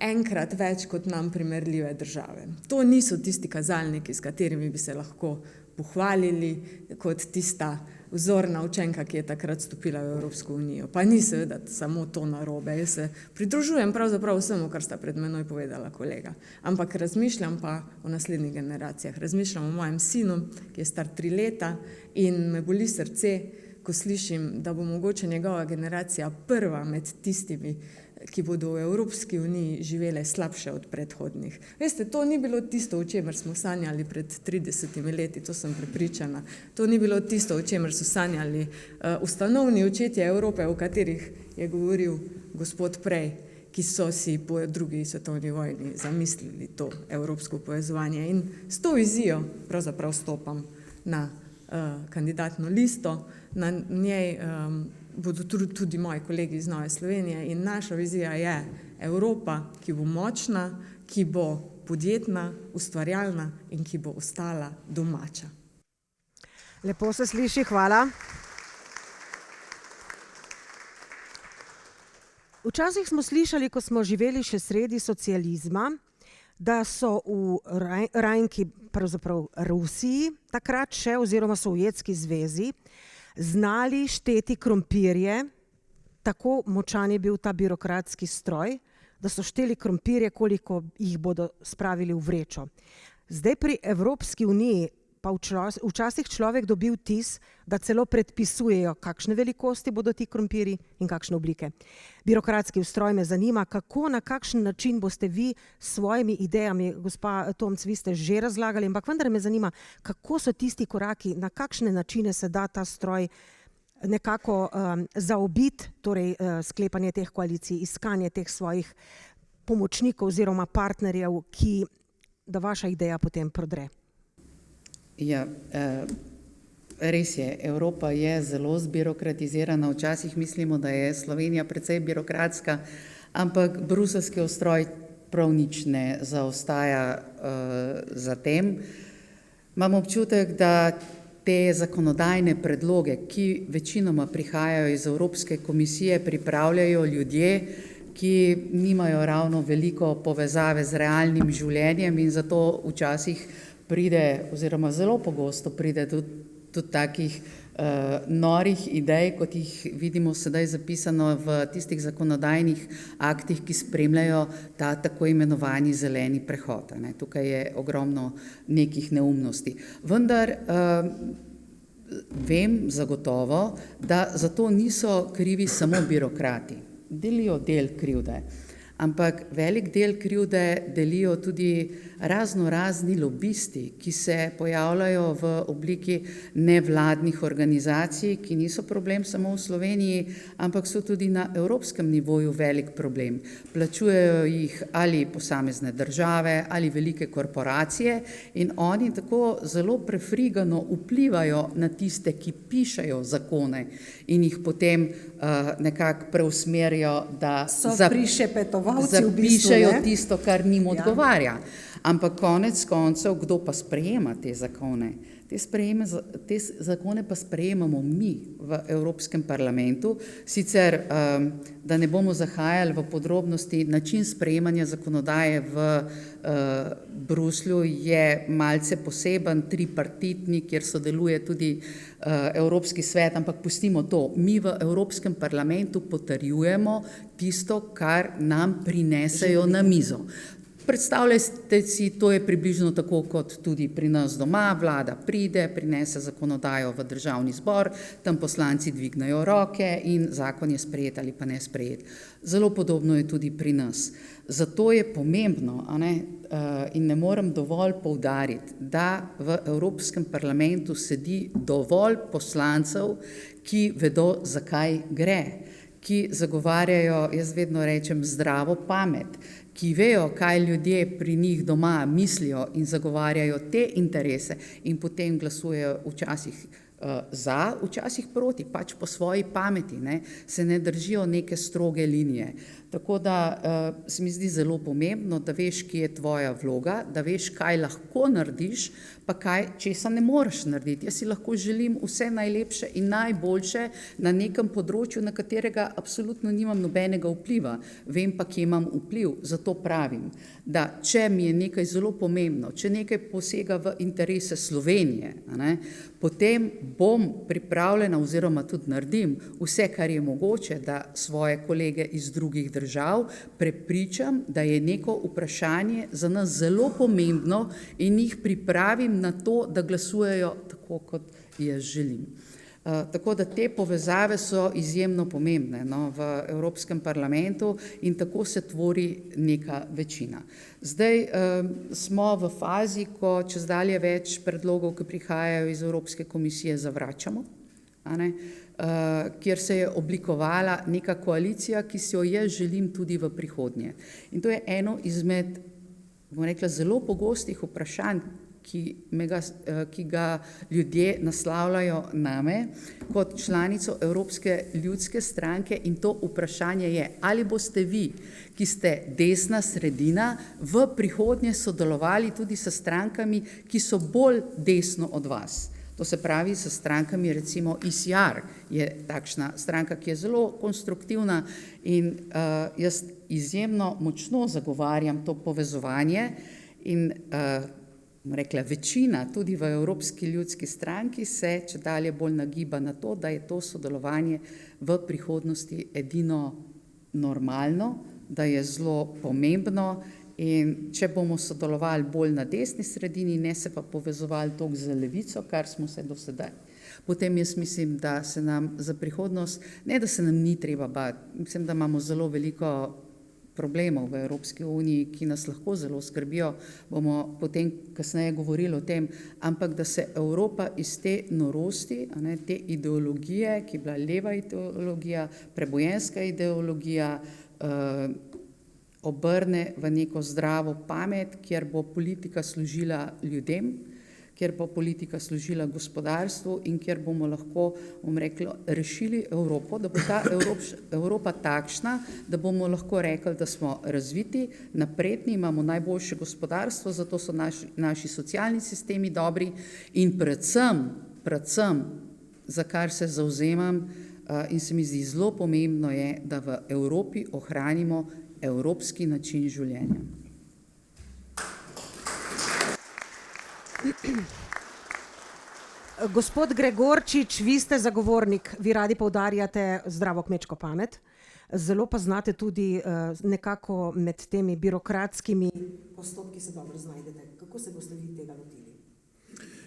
enkrat več kot nam primerljive države. To niso tisti kazalniki, s katerimi bi se lahko pohvalili kot tista vzorna učenka, ki je takrat stopila v Evropsko unijo. Pa ni seveda samo to narobe. Jaz se pridružujem pravzaprav vsemu, kar sta pred menoj povedala kolega. Ampak razmišljam pa o naslednjih generacijah. Razmišljam o mojem sinu, ki je star 3 leta in me boli srce, ko slišim, da bo mogoče njegova generacija prva med tistimi, ki bodo v Evropski uniji živele slabše od predhodnih. Veste, to ni bilo tisto, o čemer smo sanjali pred 30 leti, to sem prepričana. To ni bilo tisto, o čemer so sanjali ustanovni očetje Evrope, o katerih je govoril gospod prej. ki so si po drugi svetovni vojni zamislili to evropsko povezovanje. In s to vizijo pravzaprav stopam na kandidatno listo. Na njej bodo tudi moji kolegi iz Nove Slovenije in naša vizija je Evropa, ki bo močna, ki bo podjetna, ustvarjalna in ki bo ostala domača. Lepo se sliši, hvala. Včasih smo slišali, ko smo živeli še sredi socializma, da so v rajnki, pravzaprav Rusiji, takrat še, oziroma Sovjetski zvezi, znali šteti krompirje, tako močan je bil ta birokratski stroj, da so šteli krompirje, koliko jih bodo spravili v vrečo. Zdaj pri Evropski uniji pa včasih človek dobi vtis, da celo predpisujejo, kakšne velikosti bodo ti krompirji in kakšne oblike. Birokratski ustroj me zanima, kako, na kakšen način boste vi s svojimi idejami, gospa Tomc, vi ste že razlagali, ampak vendar me zanima, kako so tisti koraki, na kakšne načine se da ta stroj nekako zaobiti, torej sklepanje teh koalicij, iskanje teh svojih pomočnikov oziroma partnerjev, da vaša ideja potem prodre. Ja, res je, Evropa je zelo zbirokratizirana, včasih mislimo, da je Slovenija precej birokratska, ampak bruselski ustroj prav nič ne zaostaja za tem. Imam občutek, da te zakonodajne predloge, ki večinoma prihajajo iz Evropske komisije, pripravljajo ljudje, ki nimajo ravno veliko povezave z realnim življenjem in zato včasih pride, oziroma zelo pogosto pride do takih norih idej, kot jih vidimo sedaj zapisano v tistih zakonodajnih aktih, ki spremljajo ta tako imenovani zeleni prehod. Tukaj je ogromno nekih neumnosti. Vendar vem zagotovo, da za to niso krivi samo birokrati. Delijo del krivde. Ampak velik del krivde delijo tudi razni lobisti, ki se pojavljajo v obliki nevladnih organizacij, ki niso problem samo v Sloveniji, ampak so tudi na evropskem nivoju velik problem. Plačujejo jih ali posamezne države ali velike korporacije in oni tako zelo prefrigano vplivajo na tiste, ki pišejo zakone in jih potem nekako preusmerijo, da zapišejo tisto, kar njim odgovarja. Ampak konec koncev, kdo pa sprejema te zakone? Te zakone pa sprejemamo mi v Evropskem parlamentu, sicer, da ne bomo zahajali v podrobnosti, način sprejemanja zakonodaje v Bruslju je malce poseben, tripartitni, kjer sodeluje tudi Evropski svet, ampak pustimo to. Mi v Evropskem parlamentu potrjujemo tisto, kar nam prinesejo na mizo. Predstavljajte si, to je približno tako kot tudi pri nas doma, vlada pride, prinese zakonodajo v državni zbor, tam poslanci dvignejo roke in zakon je sprejet ali pa ne sprejet. Zelo podobno je tudi pri nas. Zato je pomembno, in ne morem dovolj poudariti, da v Evropskem parlamentu sedi dovolj poslancev, ki vedo, zakaj gre, ki zagovarjajo, jaz vedno rečem, zdravo pamet, ki vejo, kaj ljudje pri njih doma mislijo in zagovarjajo te interese in potem glasujejo včasih za, včasih proti, pač po svoji pameti, se ne držijo neke stroge linije. Tako da se mi zdi zelo pomembno, da veš, kje je tvoja vloga, da veš, kaj lahko narediš, pa kaj, česa ne moreš narediti. Jaz si lahko želim vse najlepše in najboljše na nekem področju, na katerega absolutno nimam nobenega vpliva. Vem pa, kje imam vpliv, zato pravim, da če mi je nekaj zelo pomembno, če nekaj posega v interese Slovenije, potem bom pripravljena oziroma tudi naredim vse, kar je mogoče, da svoje kolege iz drugih držav prepričam, da je neko vprašanje za nas zelo pomembno in jih pripravim na to, da glasujejo tako, kot jaz želim. Tako da te povezave so izjemno pomembne v Evropskem parlamentu in tako se tvori neka večina. Zdaj smo v fazi, ko čezdalje več predlogov, ki prihajajo iz Evropske komisije, zavračamo. kjer se je oblikovala neka koalicija, ki si jo jaz želim tudi v prihodnje. In to je eno izmed, bom rekla, zelo pogostih vprašanj, ki ga ljudje naslavljajo name kot članico Evropske ljudske stranke, in to vprašanje je, ali boste vi, ki ste desna sredina, v prihodnje sodelovali tudi s strankami, ki so bolj desno od vas. To se pravi s strankami, recimo ICR je takšna stranka, ki je zelo konstruktivna, in jaz izjemno močno zagovarjam to povezovanje, in rekla, večina tudi v Evropski ljudski stranki se čedalje bolj nagiba na to, da je to sodelovanje v prihodnosti edino normalno, da je zelo pomembno, in če bomo sodelovali bolj na desni sredini, ne se pa povezovali toliko z levico, kar smo se do sedaj, potem jaz mislim, da se nam za prihodnost, ne da se nam ni treba bati, mislim, da imamo zelo veliko problemov v Evropski uniji, ki nas lahko zelo skrbijo, bomo potem kasneje govorili o tem, ampak da se Evropa iz te norosti, te ideologije, ki je bila leva ideologija, prebojenska ideologija, obrne v neko zdravo pamet, kjer bo politika služila ljudem, kjer bo politika služila gospodarstvu in kjer bomo lahko, bom rekla, rešili Evropo, da bo ta Evropa takšna, da bomo lahko rekli, da smo razviti, napredni, imamo najboljše gospodarstvo, zato so naši socialni sistemi dobri, in predvsem, za kar se zavzemam in se mi zdi zelo pomembno, je, da v Evropi ohranimo evropski način življenja. Gospod Gregorčič, vi ste zagovornik, vi radi poudarjate zdravo kmečko pamet, zelo pa znate tudi nekako med temi birokratskimi postopki se dobro znajdete. Kako se boste vi tega lotili?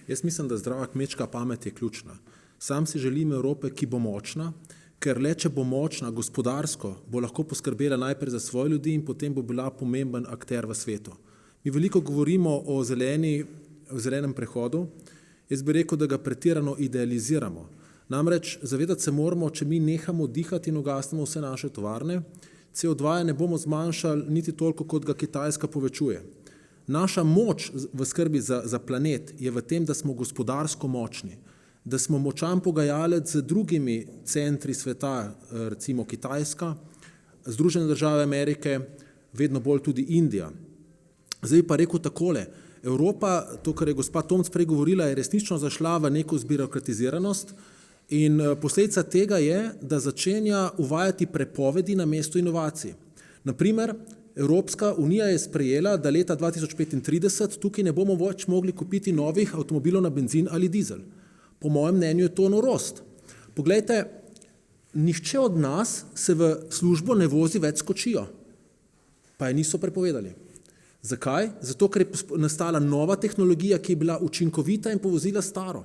Jaz mislim, da zdrava kmečka pamet je ključna. Sam si želim Evrope, ki bo močna, ker le če bo močna gospodarsko, bo lahko poskrbela najprej za svoje ljudi in potem bo bila pomemben akter v svetu. Mi veliko govorimo o zelenem prehodu, jaz bi rekel, da ga pretirano idealiziramo. Namreč zavedati se moramo, če mi nehamo dihati in ugasnemo vse naše tovarne, CO2 ne bomo zmanjšali niti toliko, kot ga Kitajska povečuje. Naša moč v skrbi za planet je v tem, da smo gospodarsko močni, da smo močan pogajalec z drugimi centri sveta, recimo Kitajska, Združene države Amerike, vedno bolj tudi Indija. Zdaj pa rekel takole, Evropa, to, kar je gospa Tomc prej govorila, je resnično zašla v neko zbirokratiziranost in posledica tega je, da začenja uvajati prepovedi na mesto inovacij. Naprimer, Evropska unija je sprejela, da leta 2035 tukaj ne bomo več mogli kupiti novih avtomobilov na benzin ali dizel. Po mojem mnenju je to norost. Poglejte, nihče od nas se v službo ne vozi več s kočijo, pa je niso prepovedali. Zakaj? Zato, ker je nastala nova tehnologija, ki je bila učinkovita in povozila staro.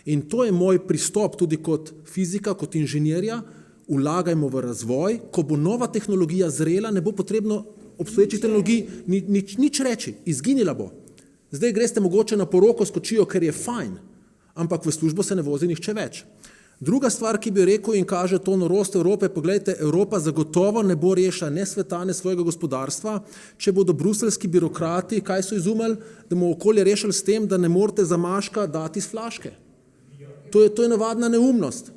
In to je moj pristop tudi kot fizika, kot inženirja, vlagajmo v razvoj, ko bo nova tehnologija zrela, ne bo potrebno obstoječih tehnologij nič reči, izginila bo. Zdaj greste mogoče na poroko s kočijo, ker je fajn, ampak v službo se ne vozi nihče več. Druga stvar, ki bi rekel in kaže to norost Evrope, pogledajte, Evropa zagotovo ne bo rešila ne sveta, ne svojega gospodarstva, če bodo bruseljski birokrati, kaj so izumeli, da bomo okolje rešili s tem, da ne morete zamaška dati iz flaške. To je navadna neumnost.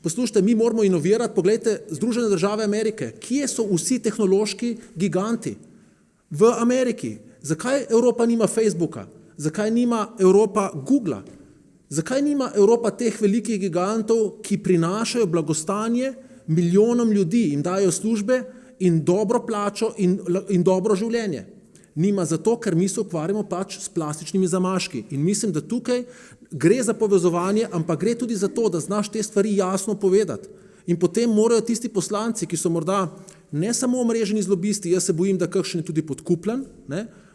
Poslušajte, mi moramo inovirati, pogledajte, Združene države Amerike, kje so vsi tehnološki giganti? V Ameriki. Zakaj Evropa nima Facebooka? Zakaj nima Evropa Googla? Zakaj nima Evropa teh velikih gigantov, ki prinašajo blagostanje milijonom ljudi, jim dajo službe in dobro plačo in dobro življenje? Nima zato, ker mi se ukvarjamo pač s plastičnimi zamaški. In mislim, da tukaj gre za povezovanje, ampak gre tudi za to, da znaš te stvari jasno povedati. In potem morajo tisti poslanci, ki so morda ne samo omreženi z lobisti, jaz se bojim, da kakšen je tudi podkupljen,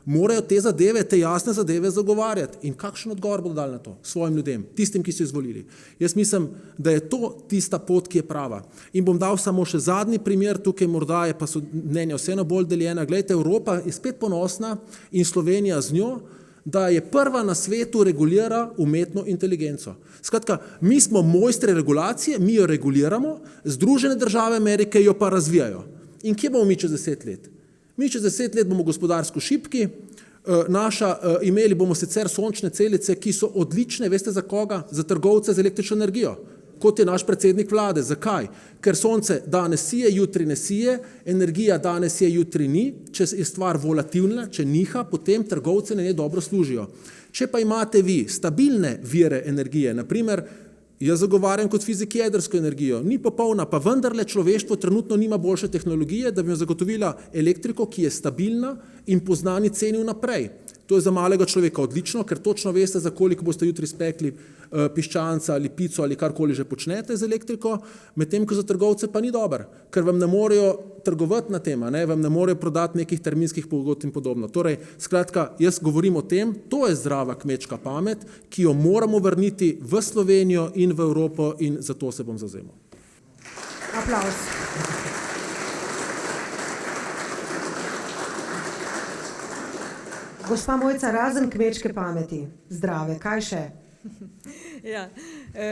morajo te zadeve, te jasne zadeve zagovarjati. In kakšen odgovor bodo dali na to svojim ljudem, tistim, ki so izvolili? Jaz mislim, da je to tista pot, ki je prava. In bom dal samo še zadnji primer, tukaj morda je pa so mnenja vseeno bolj deljena. Glejte, Evropa je spet ponosna in Slovenija z njo, da je prva na svetu regulira umetno inteligenco. Skratka, mi smo mojstri regulacije, mi jo reguliramo, Združene države Amerike jo pa razvijajo. In kje bomo mi čez 10 let? Mi čez 10 let bomo gospodarsko šibki, imeli bomo sicer sončne celice, ki so odlične, veste za koga? Za trgovce z električno energijo, kot je naš predsednik vlade. Zakaj? Ker sonce danes sije, jutri ne sije, energija danes je, jutri ni, če je stvar volatilna, če niha, potem trgovce na njej dobro služijo. Če pa imate vi stabilne vire energije, naprimer, jaz zagovarjam kot fizik jedrsko energijo, ni popolna, pa vendarle človeštvo trenutno nima boljše tehnologije, da bi jo zagotovila elektriko, ki je stabilna in po znani ceni vnaprej. To je za malega človeka odlično, ker točno veste, za koliko boste jutri spekli piščanca ali pico ali karkoli že počnete z elektriko, medtem ko za trgovce pa ni dober, ker vam ne morejo trgovati na tem, vam ne morejo prodati nekih terminskih pogodb in podobno. Torej, skratka, jaz govorim o tem, to je zdrava kmečka pamet, ki jo moramo vrniti v Slovenijo in v Evropo in za to se bom zavzemal. Aplavz. Gospa Mojca, razen kmečke pameti, zdrave, kaj še? Ja,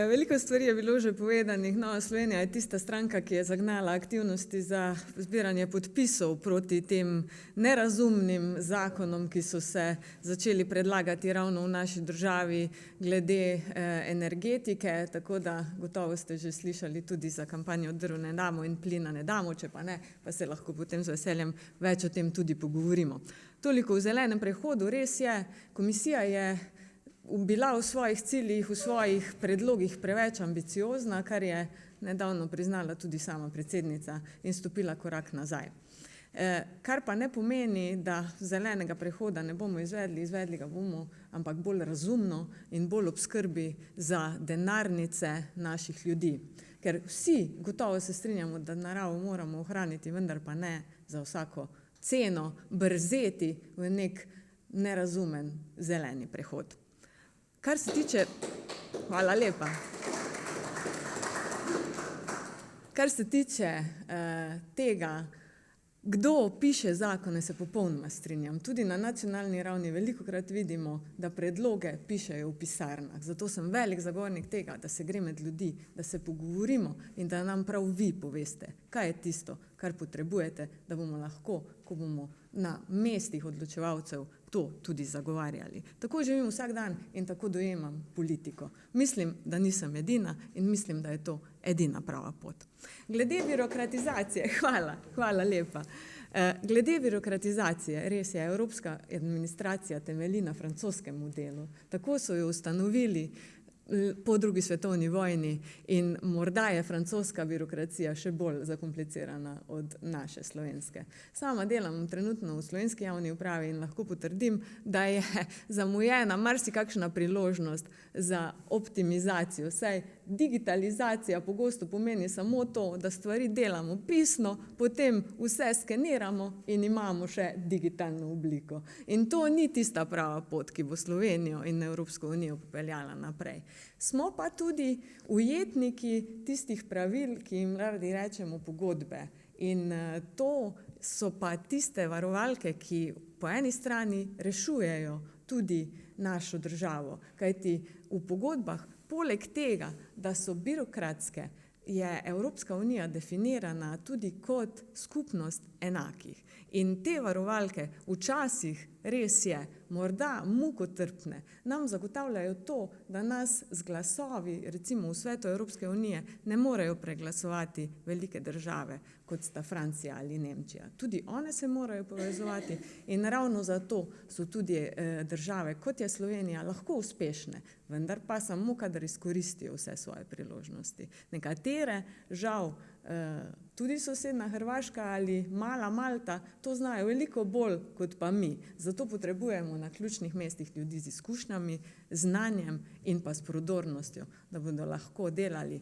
veliko stvari je bilo že povedanih. Nova Slovenija je tista stranka, ki je zagnala aktivnosti za zbiranje podpisov proti tem nerazumnim zakonom, ki so se začeli predlagati ravno v naši državi glede energetike, tako da gotovo ste že slišali tudi za kampanjo Drv ne damo in plina ne damo, če pa ne, pa se lahko potem z veseljem več o tem tudi pogovorimo. Toliko v zelenem prehodu. Res je, komisija je bila v svojih ciljih, v svojih predlogih preveč ambiciozna, kar je nedavno priznala tudi sama predsednica in stopila korak nazaj. Kar pa ne pomeni, da zelenega prehoda ne bomo izvedli ga bomo, ampak bolj razumno in bolj ob skrbi za denarnice naših ljudi. Ker vsi gotovo se strinjamo, da naravo moramo ohraniti, vendar pa ne za vsako ceno brzeti v nek nerazumen zeleni prehod. Kar se tiče, hvala lepa, kar se tiče tega, kdo piše zakone, se popolnoma strinjam. Tudi na nacionalni ravni velikokrat vidimo, da predloge pišejo v pisarnah. Zato sem velik zagovornik tega, da se gre med ljudi, da se pogovorimo in da nam prav vi poveste, kaj je tisto, kar potrebujete, da bomo lahko, ko bomo na mestih odločevalcev, to tudi zagovarjali. Tako živim vsak dan in tako dojemam politiko. Mislim, da nisem edina in mislim, da je to edina prava pot. Glede birokratizacije, hvala lepa. Glede birokratizacije, res je, evropska administracija temelji na francoskem modelu. Tako so jo ustanovili po drugi svetovni vojni in morda je francoska birokracija še bolj zakomplicirana od naše slovenske. Sama delam trenutno v slovenski javni upravi in lahko potrdim, da je zamujena marsikakšna priložnost za optimizacijo. Saj digitalizacija pogosto pomeni samo to, da stvari delamo pisno, potem vse skeniramo in imamo še digitalno obliko. In to ni tista prava pot, ki bo Slovenijo in Evropsko unijo popeljala naprej. Smo pa tudi ujetniki tistih pravil, ki jim radi rečemo pogodbe. In to so pa tiste varovalke, ki po eni strani rešujejo tudi našo državo. Kajti v pogodbah, poleg tega, da so birokratske, je Evropska unija definirana tudi kot skupnost enakih. In te varovalke včasih res je, morda mukotrpne, nam zagotavljajo to, da nas z glasovi, recimo v svetu Evropske unije, ne morejo preglasovati velike države, kot sta Francija ali Nemčija. Tudi one se morajo povezovati in ravno zato so tudi države, kot je Slovenija, lahko uspešne, vendar pa samo, kadar izkoristijo vse svoje priložnosti. Nekatere, žal, tudi sosedna Hrvaška ali mala Malta, to znajo veliko bolj kot pa mi. Zato potrebujemo na ključnih mestih ljudi z izkušnjami, znanjem in pa s prodornostjo, da bodo lahko delali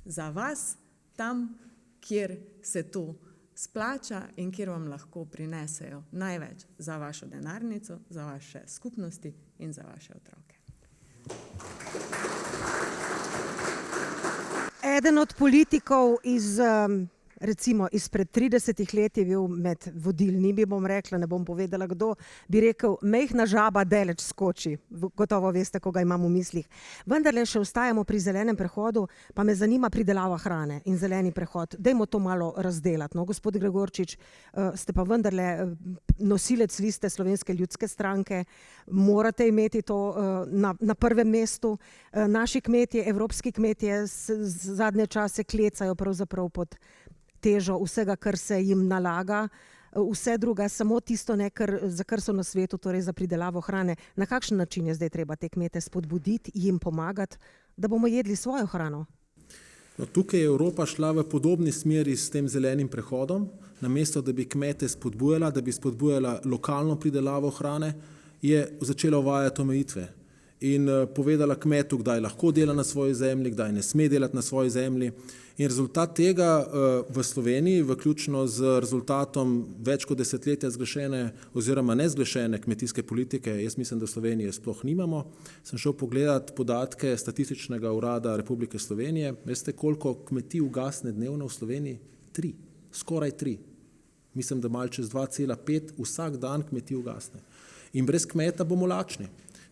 za vas tam, kjer se to splača in kjer vam lahko prinesejo največ za vašo denarnico, za vaše skupnosti in za vaše otroke. Eden od politikov iz recimo izpred 30 let je bil med vodilnimi, bom rekla, ne bom povedala kdo, bi rekel, majhna žaba daleč skoči. Gotovo veste, koga imam v mislih. Vendarle še ostajamo pri zelenem prehodu, pa me zanima pridelava hrane in zeleni prehod. Dajmo to malo razdelati. No, gospod Gregorčič, ste pa vendarle nosilec liste Slovenske ljudske stranke, morate imeti to na prvem mestu. Naši kmetje, evropski kmetje zadnje čase klecajo pravzaprav pod težo vsega, kar se jim nalaga, vse druga, samo tisto ne, za kar so na svetu, torej za pridelavo hrane. Na kakšen način je zdaj treba te kmete spodbuditi, jim pomagati, da bomo jedli svojo hrano? No, tukaj je Evropa šla v podobni smeri s tem zelenim prehodom, namesto da bi kmete spodbujala, da bi spodbujala lokalno pridelavo hrane, je začela uvajati omejitve in povedala kmetu, kdaj lahko dela na svoji zemlji, kdaj ne sme delati na svoji zemlji. In rezultat tega v Sloveniji, vključno z rezultatom več kot desetletja zgrešene oziroma nezgrešene kmetijske politike, jaz mislim, da v Sloveniji sploh nimamo. Sem šel pogledat podatke Statističnega urada Republike Slovenije. Veste, koliko kmetij ugasne dnevno v Sloveniji? 3, skoraj 3. Mislim, da malo čez 2,5 vsak dan kmetij ugasne. In brez kmeta bomo lačni.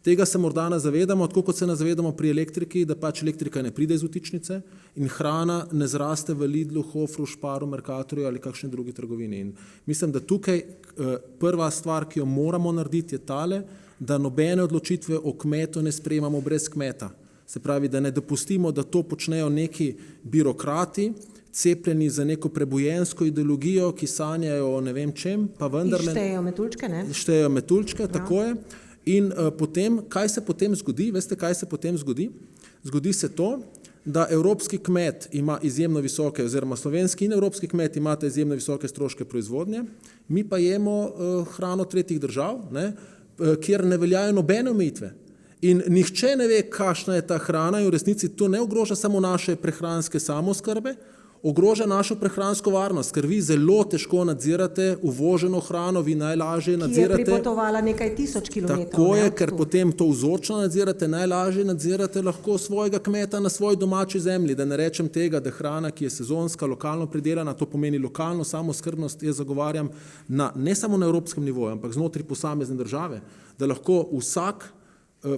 Tega se morda ne zavedamo, tako kot se ne zavedamo pri elektriki, da pač elektrika ne pride iz vtičnice in hrana ne zraste v Lidlu, Hofru, Sparu, Mercatorju ali kakšni drugi trgovini. In mislim, da tukaj prva stvar, ki jo moramo narediti, je tale, da nobene odločitve o kmetu ne sprejemamo brez kmeta. Se pravi, da ne dopustimo, da to počnejo neki birokrati, cepljeni za neko prebojensko ideologijo, ki sanjajo o ne vem čem, pa vendarle... Štejejo metuljčke, ne? Štejejo metuljčke, tako je. In potem, kaj se potem zgodi? Veste, kaj se potem zgodi? Zgodi se to, da evropski kmet ima izjemno visoke, oziroma slovenski in evropski kmet imata izjemno visoke stroške proizvodnje, mi pa jemo hrano tretjih držav, ne, kjer ne veljajo nobene omejitve. In nihče ne ve, kakšna je ta hrana in v resnici to ne ogroža samo naše prehranske samooskrbe, ogroža našo prehransko varnost, ker vi zelo težko nadzirate uvoženo hrano, vi najlažje nadzirate... Ki je pripotovala nekaj tisoč kilometrov. Tako je, ker potem to vzorčno nadzirate, najlažje nadzirate lahko svojega kmeta na svoji domači zemlji, da ne rečem tega, da hrana, ki je sezonska, lokalno pridelana, to pomeni lokalno samooskrbnost, jaz zagovarjam ne samo na evropskem nivoju, ampak znotraj posamezne države, da lahko vsak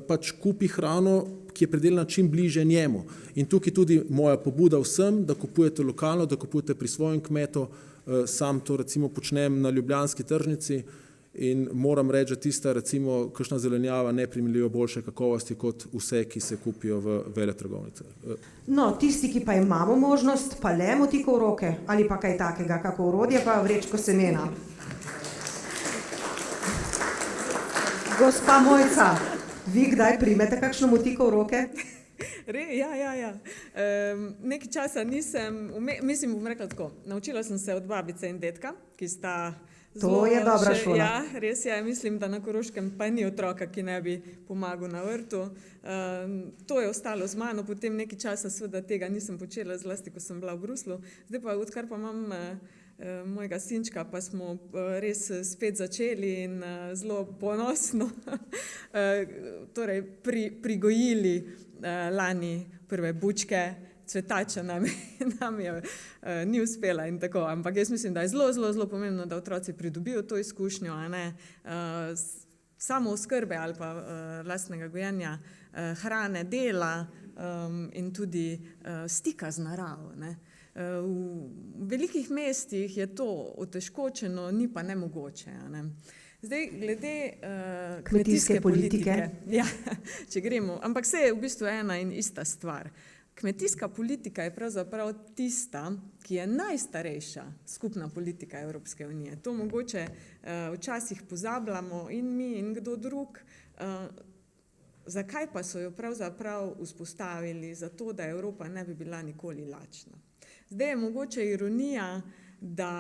pač kupi hrano, ki je pridelana čim bliže njemu. In tukaj tudi moja pobuda vsem, da kupujete lokalno, da kupujete pri svojem kmetu, sam to recimo počnem na ljubljanski tržnici in moram reči, da tista recimo kakšna zelenjava neprimerljivo boljše kakovosti kot vse, ki se kupijo v veletrgovnicah. No, tisti, ki pa imamo možnost, pa le motikov v roke ali pa kaj takega, kako orodje pa vrečko semena. Gospa Mojca, vi kdaj primete kakšno motiko v roke? Ja. Nekaj časa nisem, mislim, bom rekla tako, naučila sem se od babice in dedka, ki sta To je dobra šola. Ja, res je, mislim, da na Koroškem pa ni otroka, ki ne bi pomagal na vrtu. To je ostalo z mano, potem nekaj časa seveda tega nisem počela, zlasti, ko sem bila v Bruslu. Zdaj pa, odkar pa imam mojega sinčka, pa smo res spet začeli in zelo ponosno torej prigojili lani prve bučke, cvetača nam je ni uspela in tako, ampak jaz mislim, da je zelo pomembno, da otroci pridobijo to izkušnjo, a ne samo oskrbe ali pa lastnega gojenja hrane, dela in tudi stika z naravo, ne. V velikih mestih je to otežkočeno, ni pa nemogoče, a ne. Zdaj, glede kmetijske politike, ja, če gremo, ampak vse je v bistvu ena in ista stvar. Kmetijska politika je pravzaprav tista, ki je najstarejša skupna politika Evropske unije. To mogoče včasih pozabljamo in mi in kdo drug. Zakaj pa so jo pravzaprav vzpostavili? Zato, da Evropa ne bi bila nikoli lačna. Zdaj je mogoče ironija, da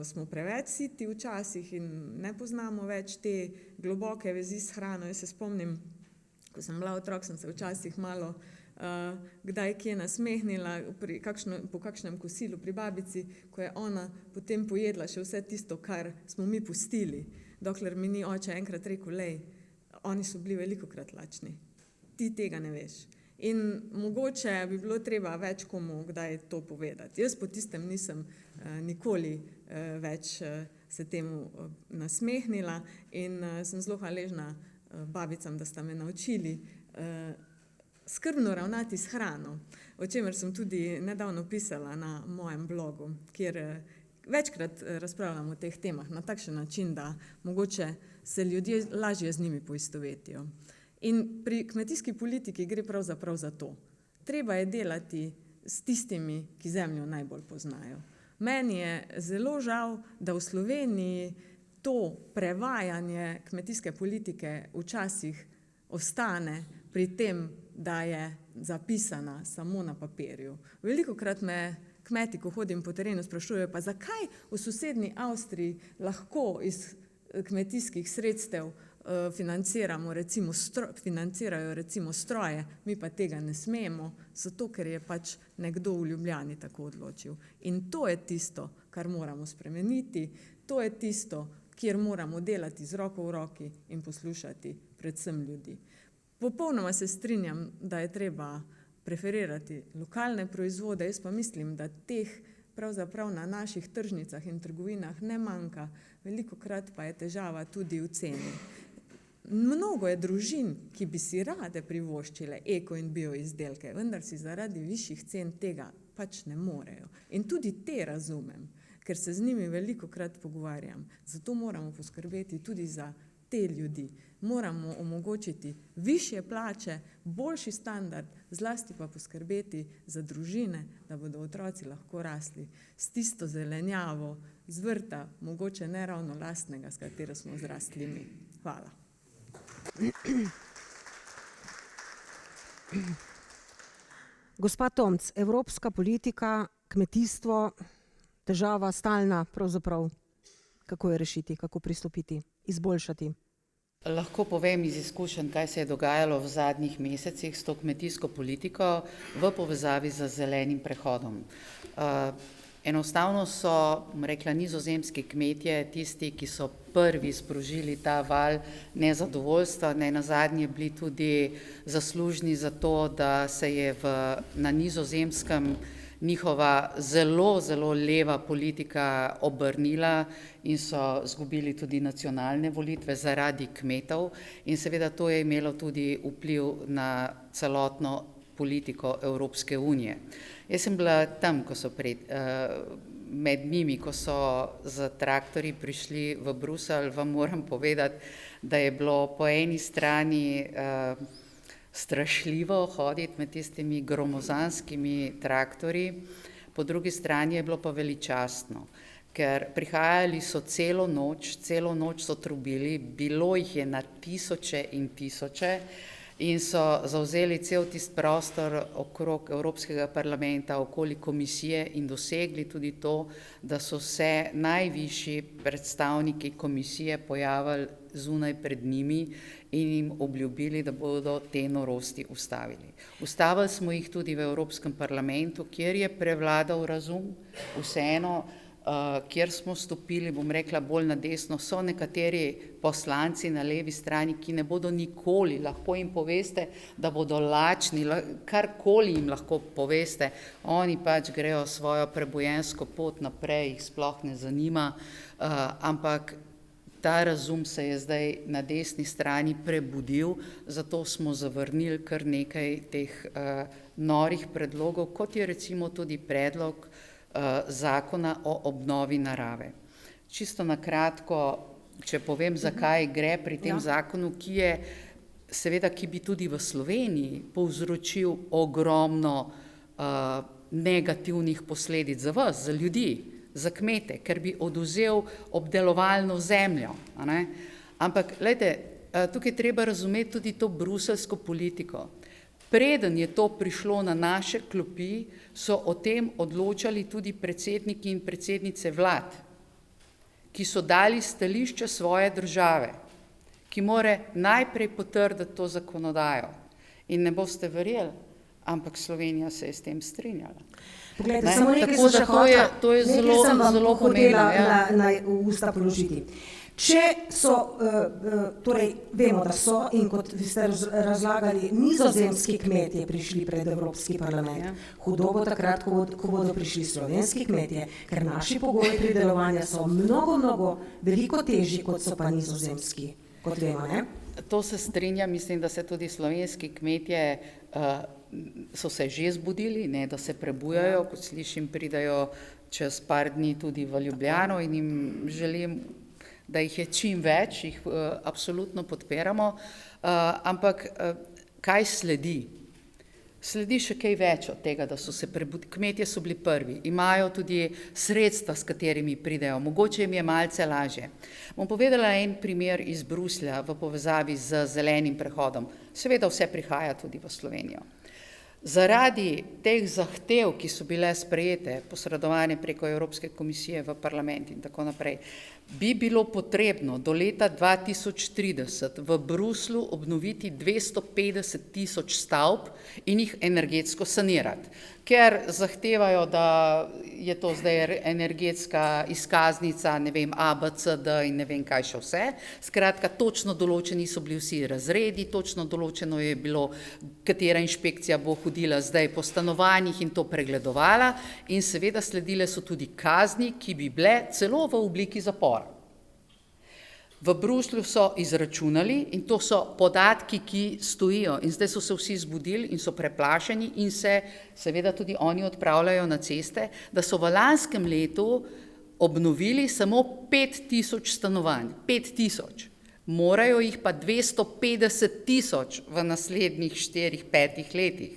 smo preveč siti včasih in ne poznamo več te globoke vezi s hrano. Jaz se spomnim, ko sem bila otrok, sem se včasih malo kdaj kje nasmehnila po kakšnem kosilu pri babici, ko je ona potem pojedla še vse tisto, kar smo mi pustili, dokler mi ni oče enkrat rekel, lej, oni so bili velikokrat lačni, ti tega ne veš. In mogoče bi bilo treba več komu kdaj to povedati. Jaz po tistem nisem nikoli več se temu nasmehnila in sem zelo hvaležna babicam, da sta me naučili skrbno ravnati s hrano, o čemer sem tudi nedavno pisala na mojem blogu, kjer večkrat razpravljam o teh temah na takšen način, da mogoče se ljudje lažje z njimi poistovetijo. In pri kmetijski politiki gre pravzaprav za to. Treba je delati s tistimi, ki zemljo najbolj poznajo. Meni je zelo žal, da v Sloveniji to prevajanje kmetijske politike včasih ostane pri tem, da je zapisana samo na papirju. Velikokrat me kmeti, ko hodim po terenu, sprašujejo, pa zakaj v sosednji Avstriji lahko iz kmetijskih sredstev financirajo recimo stroje, mi pa tega ne smemo, zato ker je pač nekdo v Ljubljani tako odločil. In to je tisto, kar moramo spremeniti, to je tisto, kjer moramo delati z roko v roki in poslušati predvsem ljudi. Popolnoma se strinjam, da je treba preferirati lokalne proizvode, jaz pa mislim, da teh pravzaprav na naših tržnicah in trgovinah ne manjka, velikokrat pa je težava tudi v ceni. Mnogo je družin, ki bi si rade privoščile eko in bio izdelke, vendar si zaradi višjih cen tega pač ne morejo. In tudi te razumem, ker se z njimi velikokrat pogovarjam. Zato moramo poskrbeti tudi za te ljudi. Moramo omogočiti višje plače, boljši standard, zlasti pa poskrbeti za družine, da bodo otroci lahko rasli s tisto zelenjavo z vrta, mogoče ne ravno lastnega, s katero smo zrasli mi. Hvala. Gospa Tomc, evropska politika, kmetijstvo, težava stalna pravzaprav. Kako je rešiti, kako pristopiti, izboljšati? Lahko povem iz izkušenj, kaj se je dogajalo v zadnjih mesecih s to kmetijsko politiko v povezavi z zelenim prehodom. Enostavno so, rekla, nizozemski kmetje tisti, ki so prvi sprožili ta val nezadovoljstva, nenazadnje bili tudi zaslužni za to, da se je na Nizozemskem njihova zelo, zelo leva politika obrnila in so izgubili tudi nacionalne volitve zaradi kmetov in seveda to je imelo tudi vpliv na celotno politiko Evropske unije. Jaz sem bila tam, ko so med njimi, ko so z traktorji prišli v Bruselj, vam moram povedati, da je bilo po eni strani strašljivo hoditi med tistimi gromozanskimi traktorji, po drugi strani je bilo pa veličastno, ker prihajali so celo noč so trubili, bilo jih je na tisoče in tisoče in so zavzeli cel tisti prostor okrog Evropskega parlamenta, okoli komisije in dosegli tudi to, da so se najvišji predstavniki komisije pojavili zunaj pred njimi in jim obljubili, da bodo te norosti ustavili. Ustavili smo jih tudi v Evropskem parlamentu, kjer je prevladal razum, vseeno, kjer smo stopili, bom rekla, bolj na desno, so nekateri poslanci na levi strani, ki ne bodo nikoli, lahko jim poveste, da bodo lačni, karkoli jim lahko poveste, oni pač grejo svojo prebojensko pot naprej, jih sploh ne zanima, ampak ta razum se je zdaj na desni strani prebudil, zato smo zavrnili kar nekaj teh norih predlogov, kot je recimo tudi predlog zakona o obnovi narave. Čisto na kratko, če povem, zakaj gre pri tem zakonu, ki bi tudi v Sloveniji povzročil ogromno negativnih posledic za vas, za ljudi, za kmete, ker bi odvzel obdelovalno zemljo. Ampak, glejte, tukaj treba razumeti tudi to bruseljsko politiko. Preden je to prišlo na naše klopi, so o tem odločali tudi predsedniki in predsednice vlad, ki so dali stališče svoje države, ki more najprej potrditi to zakonodajo. In ne boste verjeli, ampak Slovenija se je s tem strinjala. Poglejte, samo nekaj sem še to je zelo pomembno. Na usta položiti. Če so, torej vemo, da so in kot ste razlagali, nizozemski kmetje prišli pred Evropski parlament. Hudo bo takrat, ko bodo prišli slovenski kmetje, ker naši pogoji pridelovanja so mnogo veliko težji, kot so pa nizozemski, kot vemo, ne? To se strinjam, mislim, da se tudi slovenski kmetje so se že zbudili, ne, da se prebujajo, kot slišim, pridajo čez par dni tudi v Ljubljano in jim želim, da jih je čim več, jih absolutno podpiramo, ampak kaj sledi? Sledi še kaj več od tega, da so se prebudili. Kmetje so bili prvi, imajo tudi sredstva, s katerimi pridejo, mogoče jim je malce lažje. Bom povedala en primer iz Bruslja v povezavi z zelenim prehodom. Seveda vse prihaja tudi v Slovenijo. Zaradi teh zahtev, ki so bile sprejete, posredovane preko Evropske komisije v parlament in tako naprej, bi bilo potrebno do leta 2030 v Bruslu obnoviti 250 000 stavb in jih energetsko sanirati, ker zahtevajo, da je to zdaj energetska izkaznica, ne vem, A, B, C, D in ne vem kaj še vse. Skratka, točno določeni so bili vsi razredi, točno določeno je bilo, katera inšpekcija bo hodila zdaj po stanovanjih in to pregledovala in seveda sledile so tudi kazni, ki bi bile celo v obliki zapora. V Bruslju so izračunali in to so podatki, ki stojijo in zdaj so se vsi zbudili in so preplašeni in se seveda tudi oni odpravljajo na ceste, da so v lanskem letu obnovili samo 5000 stanovanj, 5000. Morajo jih pa 250 000 v naslednjih 4-5 letih.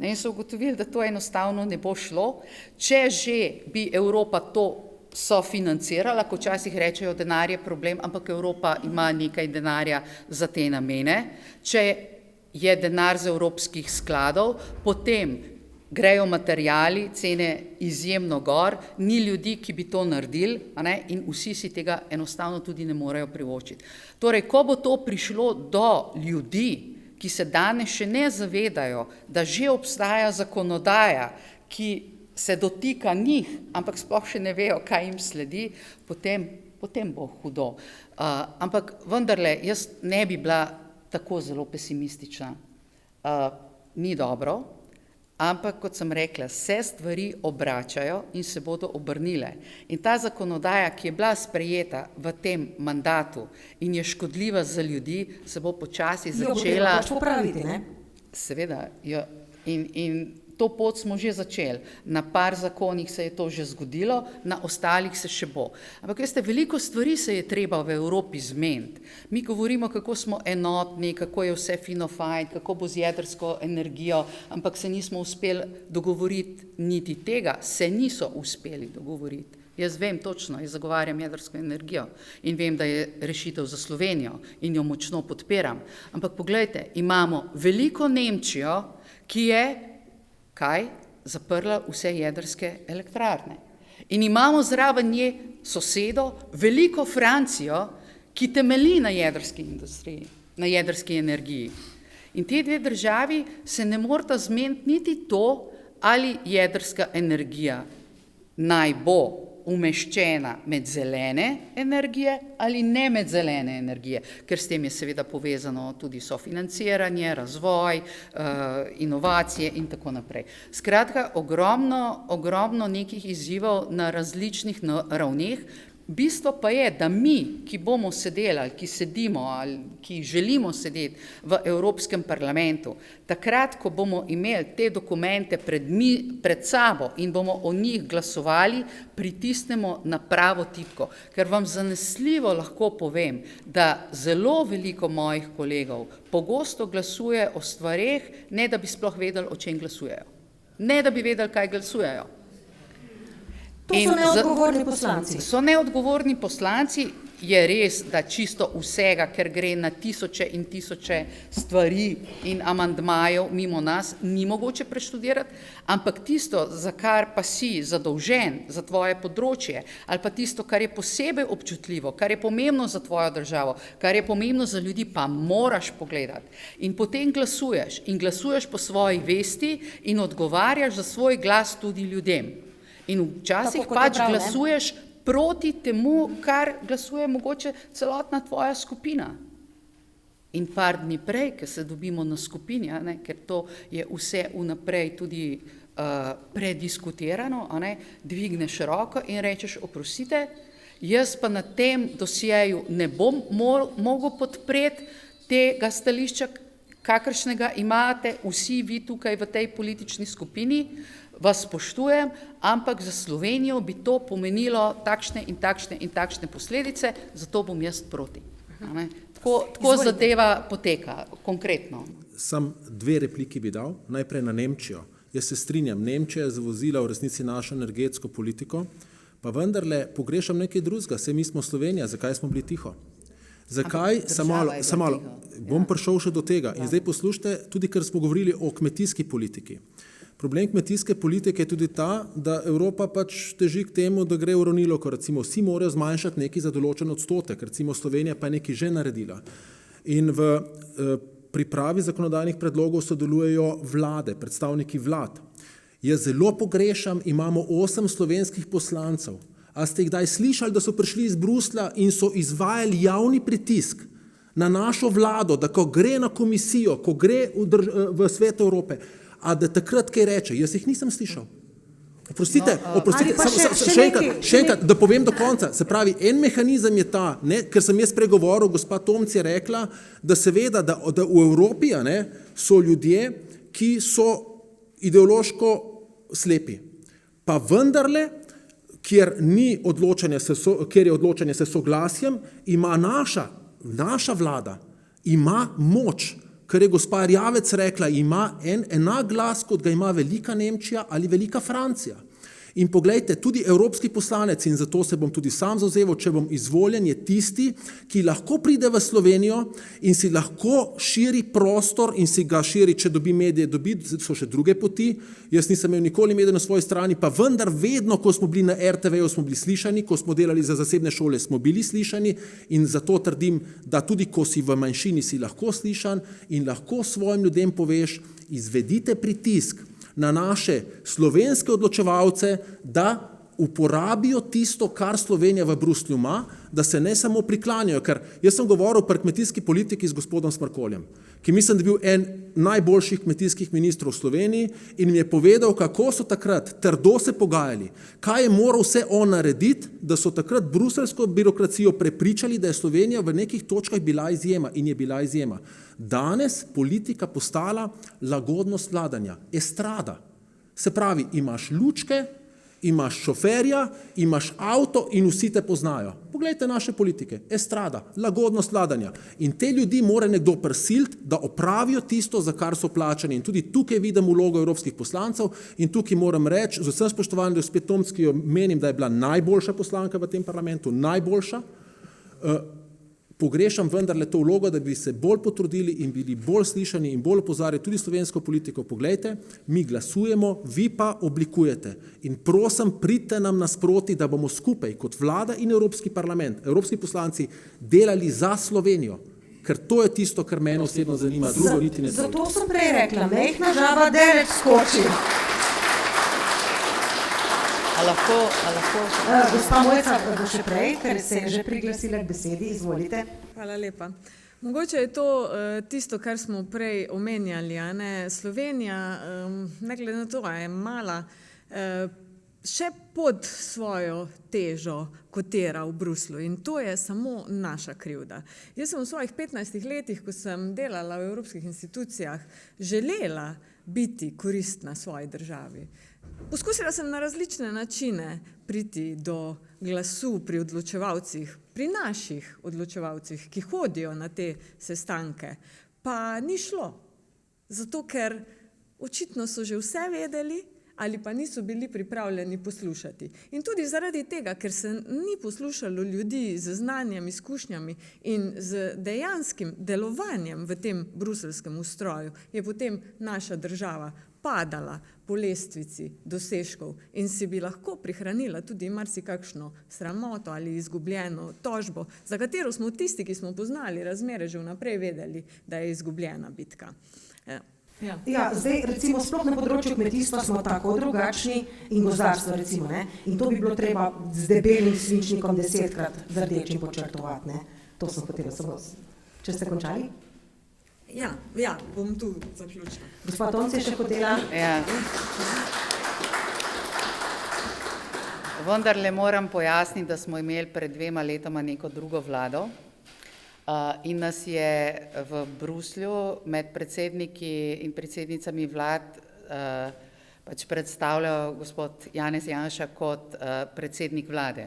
In so ugotovili, da to enostavno ne bo šlo, če že bi Evropa to sofinancirala, ko včasih rečejo, denar je problem, ampak Evropa ima nekaj denarja za te namene. Če je denar z evropskih skladov, potem grejo materijali, cene izjemno gor, ni ljudi, ki bi to naredili, in vsi si tega enostavno tudi ne morejo privoščiti. Torej, ko bo to prišlo do ljudi, ki se danes še ne zavedajo, da že obstaja zakonodaja, ki se dotika njih, ampak sploh še ne vejo, kaj jim sledi, potem bo hudo. Ampak vendarle, jaz ne bi bila tako zelo pesimistična. Ni dobro, ampak kot sem rekla, se stvari obračajo in se bodo obrnile. In ta zakonodaja, ki je bila sprejeta v tem mandatu in je škodljiva za ljudi, se bo počasi začela... Jo bo popraviti, ne? Seveda, in to pot smo že začeli. Na par zakonih se je to že zgodilo, na ostalih se še bo. Ampak veste, veliko stvari se je treba v Evropi zmeniti. Mi govorimo, kako smo enotni, kako je vse fino fajn, kako bo z jedrsko energijo, ampak se nismo uspeli dogovoriti niti tega, se niso uspeli dogovoriti. Jaz vem točno, jaz zagovarjam jedrsko energijo in vem, da je rešitev za Slovenijo in jo močno podpiram. Ampak poglejte, imamo veliko Nemčijo, ki je kaj? Zaprla vse jedrske elektrarne. In imamo zraven nje sosedo, veliko Francijo, ki temelji na jedrski industriji, na jedrski energiji. In te dve državi se ne morata zmeniti niti to, ali jedrska energija naj bo umeščena med zelene energije ali ne med zelene energije, ker s tem je seveda povezano tudi sofinanciranje, razvoj, inovacije in tako naprej. Skratka, ogromno nekih izzivov na različnih ravneh. Bistvo pa je, da mi, ki bomo sedeli ali ki sedimo ali ki želimo sedeti v Evropskem parlamentu, takrat, ko bomo imeli te dokumente pred sabo in bomo o njih glasovali, pritisnemo na pravo tipko. Ker vam zanesljivo lahko povem, da zelo veliko mojih kolegov pogosto glasuje o stvareh, ne da bi sploh vedeli, o čem glasujejo. Ne da bi vedeli, kaj glasujejo. To so neodgovorni poslanci. So neodgovorni poslanci, je res, da čisto vsega, ker gre na tisoče in tisoče stvari in amandmajev mimo nas, ni mogoče preštudirati, ampak tisto, za kar pa si zadolžen, za tvoje področje, ali pa tisto, kar je posebej občutljivo, kar je pomembno za tvojo državo, kar je pomembno za ljudi, pa moraš pogledati. In potem glasuješ in glasuješ po svoji vesti in odgovarjaš za svoj glas tudi ljudem. In včasih pač glasuješ proti temu, kar glasuje mogoče celotna tvoja skupina. In par dni prej, ker se dobimo na skupini, ker to je vse vnaprej tudi prediskutirano, dvigneš roko in rečeš, oprostite, jaz pa na tem dosjeju ne bom mogel podpreti tega stališča, kakršnega imate vsi vi tukaj v tej politični skupini, vas spoštujem, ampak za Slovenijo bi to pomenilo takšne in takšne in takšne posledice, zato bom jaz proti. Tako zadeva poteka, konkretno. Sam 2 repliki bi dal, najprej na Nemčijo. Jaz se strinjam, Nemčija je zavozila v resnici našo energetsko politiko, pa vendarle pogrešam nekaj drugega, saj mi smo Slovenija, zakaj smo bili tiho? Zakaj? Samo malo, bom prišel še do tega. In zdaj poslušajte, tudi ker smo govorili o kmetijski politiki. Problem kmetijske politike je tudi ta, da Evropa pač teži k temu, da gre v uravnilovko, recimo vsi morajo zmanjšati nekaj za določen odstotek, recimo Slovenija pa je nekaj že naredila. In v pripravi zakonodajnih predlogov sodelujejo vlade, predstavniki vlad. Jaz zelo pogrešam, imamo 8 slovenskih poslancev. A ste kdaj slišali, da so prišli iz Bruslja in so izvajali javni pritisk na našo vlado, da ko gre na komisijo, ko gre v Svet Evrope, a da takrat kaj reče? Jaz jih nisem slišal. Oprostite, še enkrat, da povem do konca. Se pravi, en mehanizem je ta, ker sem jaz pregovoril, gospa Tomc je rekla, da seveda, da v Evropi so ljudje, ki so ideološko slepi. Pa vendarle, kjer je odločanje s soglasjem, ima naša vlada, ima moč, kar je gospa Rjavec rekla, ima enak glas, kot ga ima velika Nemčija ali velika Francija. In poglejte, tudi evropski poslanec, in zato se bom tudi sam zavzemal, če bom izvoljen, je tisti, ki lahko pride v Slovenijo in si lahko širi prostor in si ga širi, če dobi medije, so še druge poti. Jaz nisem imel nikoli medijev na svoji strani, pa vendar vedno, ko smo bili na RTV-ju, smo bili slišani, ko smo delali za zasebne šole, smo bili slišani in zato trdim, da tudi ko si v manjšini, si lahko slišan in lahko svojim ljudem poveš, izvedite pritisk na naše slovenske odločevalce, da uporabijo tisto, kar Slovenija v Bruslju ima, da se ne samo priklanjajo, ker jaz sem govoril pri kmetijski politiki z gospodom Smrkoljem, ki mislim, da je bil en najboljših kmetijskih ministrov v Sloveniji in mi je povedal, kako so takrat trdo se pogajali, kaj je moral vse on narediti, da so takrat bruselsko birokracijo prepričali, da je Slovenija v nekih točkah bila izjema in je bila izjema. Danes politika postala lagodnost vladanja, estrada. Se pravi, imaš lučke, imaš šoferja, imaš avto in vsi te poznajo. Poglejte naše politike, estrada, lagodnost vladanja. In te ljudi mora nekdo prisiliti, da opravijo tisto, za kar so plačani. In tudi tukaj vidim vlogo evropskih poslancev in tukaj moram reči, z vsem spoštovanjem do spet Tomc, ki jo menim, da je bila najboljša poslanka v tem parlamentu, najboljša, pogrešam vendarle to vlogo, da bi se bolj potrudili in bili bolj slišani in bolj opozarjali tudi slovensko politiko. Poglejte, mi glasujemo, vi pa oblikujete. In prosim, pridite nam nasproti, da bomo skupaj kot vlada in Evropski parlament, evropski poslanci, delali za Slovenijo. Ker to je tisto, kar mene osebno zanima. Zato sem prej rekla, mehna žaba daleč skoči. Gospa Mojca, bo še prej, ker se je že priglasila k besedi, izvolite. Hvala lepa. Mogoče je to tisto, kar smo prej omenjali, Slovenija, ne glede na to, je mala, še pod svojo težo kotira v Bruslju in to je samo naša krivda. Jaz sem v svojih 15 letih, ko sem delala v evropskih institucijah, želela biti koristna svoji državi. Poskusila sem na različne načine priti do glasu pri odločevalcih, pri naših odločevalcih, ki hodijo na te sestanke, pa ni šlo. Zato, ker očitno so že vse vedeli ali pa niso bili pripravljeni poslušati. In tudi zaradi tega, ker se ni poslušalo ljudi z znanjem, izkušnjami in z dejanskim delovanjem v tem bruseljskem ustroju, je potem naša država padala po lestvici dosežkov in si bi lahko prihranila tudi marsikakšno sramoto ali izgubljeno tožbo, za katero smo tisti, ki smo poznali razmere, že vnaprej vedeli, da je izgubljena bitka. Ja, zdaj recimo sploh na področju kmetijstva smo tako drugačni in gozdarstva recimo, ne? In to bi bilo treba z debelim svinčnikom 10-krat z rdečim počrtovati, ne? To sem hotela samo. Če ste končali? Ja, bom tu zaključila. Gospod Tomc je še hotela? Ja. Vendarle moram pojasniti, da smo imeli pred 2 letoma neko drugo vlado in nas je v Bruslju med predsedniki in predsednicami vlad pač predstavljal gospod Janez Janša kot predsednik vlade.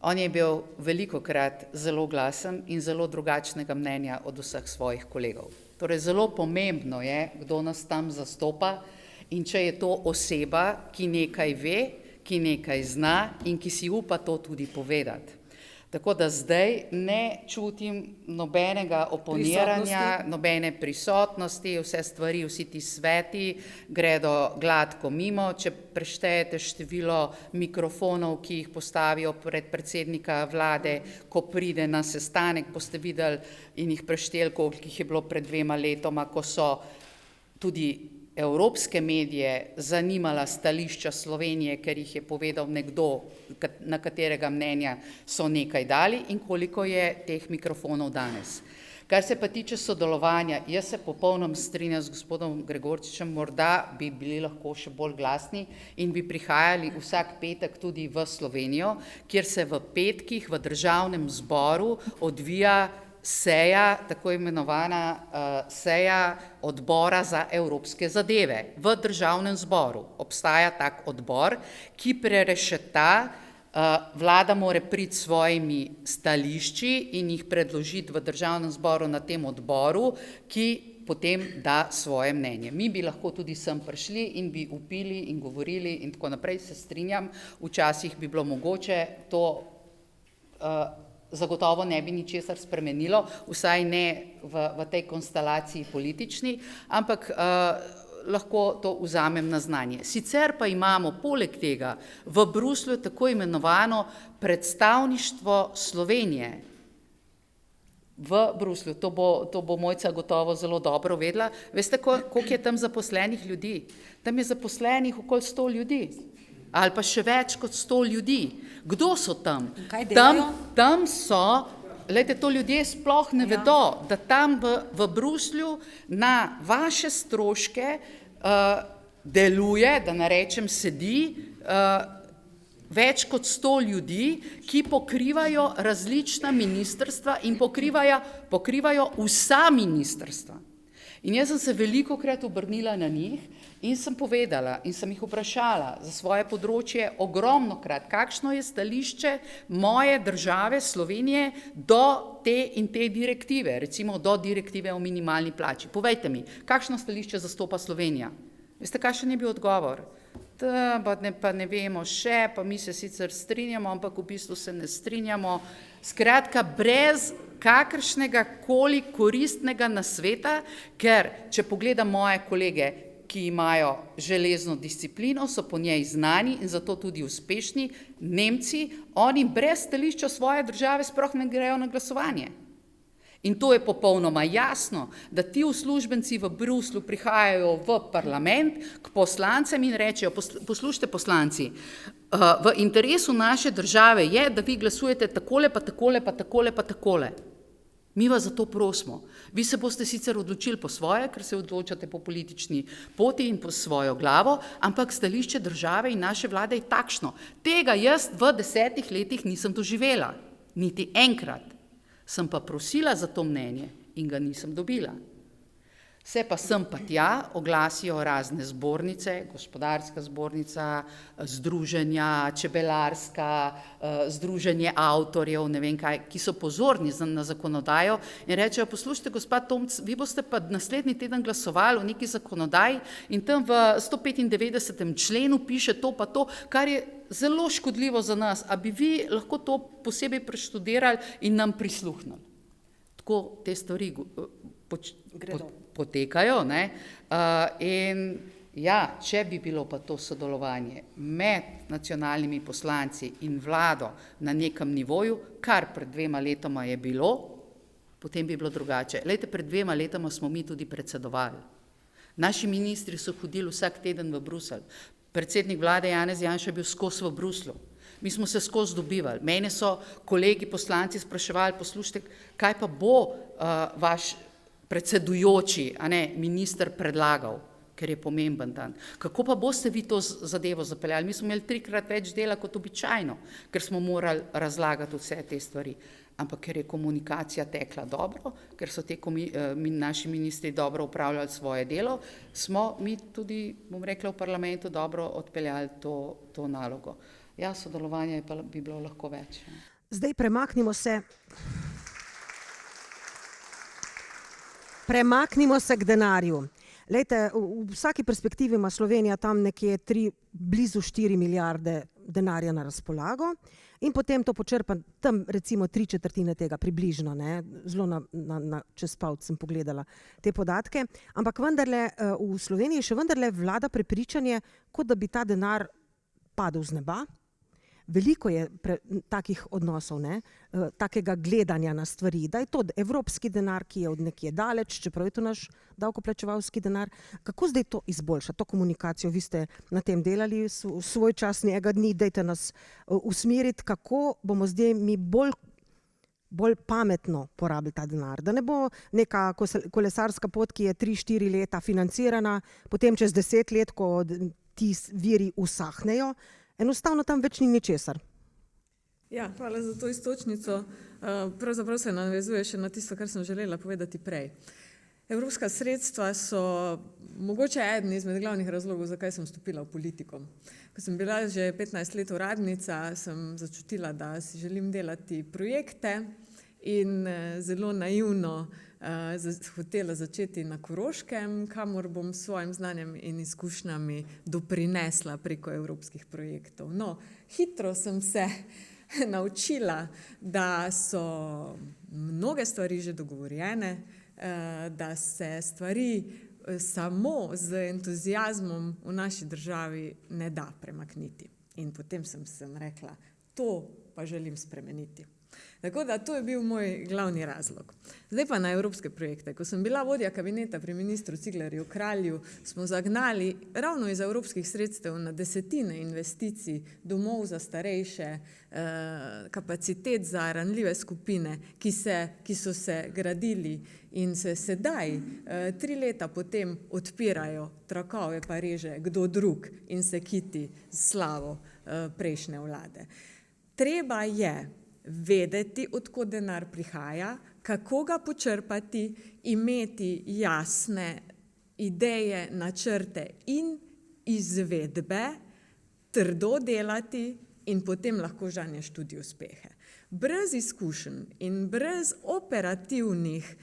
On je bil velikokrat zelo glasen in zelo drugačnega mnenja od vseh svojih kolegov. Torej zelo pomembno je, kdo nas tam zastopa in če je to oseba, ki nekaj ve, ki nekaj zna in ki si upa to tudi povedati. Tako da zdaj ne čutim nobenega oponiranja, nobene prisotnosti, vse stvari, vsi ti sveti gredo gladko mimo. Če preštejete število mikrofonov, ki jih postavijo pred predsednika vlade, ko pride na sestanek, boste videli in jih prešteli, koliko jih je bilo pred 2 letoma, ko so tudi evropske medije zanimala stališča Slovenije, ker jih je povedal nekdo, na katerega mnenja so nekaj dali in koliko je teh mikrofonov danes. Kar se pa tiče sodelovanja, jaz se popolnoma strinjam z gospodom Gregorčičem, morda bi bili lahko še bolj glasni in bi prihajali vsak petek tudi v Slovenijo, kjer se v petkih v Državnem zboru odvija seja, tako imenovana seja odbora za evropske zadeve. V Državnem zboru obstaja tak odbor, ki prerešeta, vlada more priti s svojimi stališči in jih predložiti v Državnem zboru na tem odboru, ki potem da svoje mnenje. Mi bi lahko tudi sem prišli in bi vpili in govorili in tako naprej, se strinjam, včasih bi bilo mogoče to zagotovo ne bi ničesar spremenilo, vsaj ne v tej konstelaciji politični, ampak lahko to vzamem na znanje. Sicer pa imamo poleg tega v Bruslju tako imenovano predstavništvo Slovenije. V Bruslju, to bo Mojca gotovo zelo dobro vedela. Veste, koliko je tam zaposlenih ljudi? Tam je zaposlenih okoli 100 ljudi. Ali pa še več kot 100 ljudi. Kdo so tam? Tam so, glejte, to ljudje sploh ne vedo, da tam v Bruslju na vaše stroške deluje, da ne rečem sedi, več kot 100 ljudi, ki pokrivajo različna ministrstva in pokrivajo vsa ministrstva. In jaz sem se velikokrat obrnila na njih in sem povedala in sem jih vprašala za svoje področje ogromnokrat, kakšno je stališče moje države Slovenije do te in te direktive, recimo do direktive o minimalni plači. Povejte mi, kakšno stališče zastopa Slovenija? Veste, kakšen je bil odgovor? Pa ne vemo še, pa mi se sicer strinjamo, ampak v bistvu se ne strinjamo. Skratka, brez kakršnega koli koristnega nasveta, ker če pogledam moje kolege, ki imajo železno disciplino, so po njej znani in zato tudi uspešni, Nemci, oni brez stališča svoje države sploh ne grejo na glasovanje. In to je popolnoma jasno, da ti uslužbenci v Bruslju prihajajo v parlament k poslancem in rečejo, poslušajte poslanci, v interesu naše države je, da vi glasujete takole, pa takole, pa takole, pa takole. Mi vas zato prosimo. Vi se boste sicer odločili po svoje, ker se odločate po politični poti in po svojo glavo, ampak stališče države in naše vlade je takšno. Tega jaz v 10 letih nisem doživela, niti enkrat. Sem pa prosila za to mnenje in ga nisem dobila. Se pa sem pa tja oglasijo razne zbornice, gospodarska zbornica, združenja, čebelarska, združenje avtorjev, ne vem kaj, ki so pozorni na zakonodajo in rečejo, poslušajte, gospod Tomc, vi boste pa naslednji teden glasovali o neki zakonodaji in tam v 195. členu piše to pa to, kar je zelo škodljivo za nas, a bi vi lahko to posebej preštudirali in nam prisluhnili. Tako te stvari potekajo, ne? In ja, če bi bilo pa to sodelovanje med nacionalnimi poslanci in vlado na nekem nivoju, kar pred 2 letoma je bilo, potem bi bilo drugače. Lejte, pred 2 letoma smo mi tudi predsedovali. Naši ministri so hodili vsak teden v Bruselj. Predsednik vlade Janez Janša je bil skozi v Bruslu. Mi smo se skozi dobivali. Mene so kolegi poslanci spraševali, poslušajte, kaj pa bo vaš predsedujoči, a ne, minister predlagal, ker je pomemben dan. Kako pa boste vi to zadevo zapeljali? Mi smo imeli 3-krat več dela kot običajno, ker smo morali razlagati vse te stvari. Ampak ker je komunikacija tekla dobro, ker so naši ministri dobro upravljali svoje delo, smo mi tudi, bom rekla, v parlamentu dobro odpeljali to nalogo. Ja, sodelovanja bi bilo lahko več. Zdaj premaknimo se k denarju. Lejte, v vsaki perspektivi ima Slovenija tam nekje blizu 4 milijarde denarja na razpolago in potem to počrpa tam recimo 3/4 tega približno, ne? Zelo čez palec sem pogledala te podatke, ampak vendarle v Sloveniji še vendarle vlada prepričanje, kot da bi ta denar padel z neba. Veliko je takih odnosov, ne? Takega gledanja na stvari, da je to evropski denar, ki je od nekje daleč, čeprav je to naš davkoplačevalski denar. Kako zdaj to izboljšati, to komunikacijo? Vi ste na tem delali svoj čas, njega dni, dajte nas usmeriti, kako bomo zdaj mi bolj pametno porabili ta denar. Da ne bo neka kolesarska pot, ki je 3-4 leta financirana, potem čez 10 let, ko ti viri usahnejo, enostavno tam več ni ničesar. Ja, hvala za to iztočnico. Pravzaprav se navezuje še na tisto, kar sem želela povedati prej. Evropska sredstva so mogoče eden izmed glavnih razlogov, zakaj sem vstopila v politiko. Ko sem bila že 15 let uradnica, sem začutila, da si želim delati projekte in zelo naivno hotela začeti na Koroškem, kamor bom s svojim znanjem in izkušnjami doprinesla preko evropskih projektov. No, hitro sem se naučila, da so mnoge stvari že dogovorjene, da se stvari samo z entuziazmom v naši državi ne da premakniti. In potem sem rekla, to pa želim spremeniti. Tako da to je bil moj glavni razlog. Zdaj pa na evropske projekte. Ko sem bila vodja kabineta pri ministru Ciglerju Kralju, smo zagnali ravno iz evropskih sredstev na desetine investicij, domov za starejše, kapacitet za ranljive skupine, ki so se gradili in se sedaj, 3 leta potem, odpirajo trakove pa reže kdo drug in se kiti slavo prejšnje vlade. Treba je vedeti, odkot denar prihaja, kako ga počrpati, imeti jasne ideje, načrte in izvedbe, trdo delati in potem lahko žanješ tudi uspehe. Brez izkušenj in brez operativnih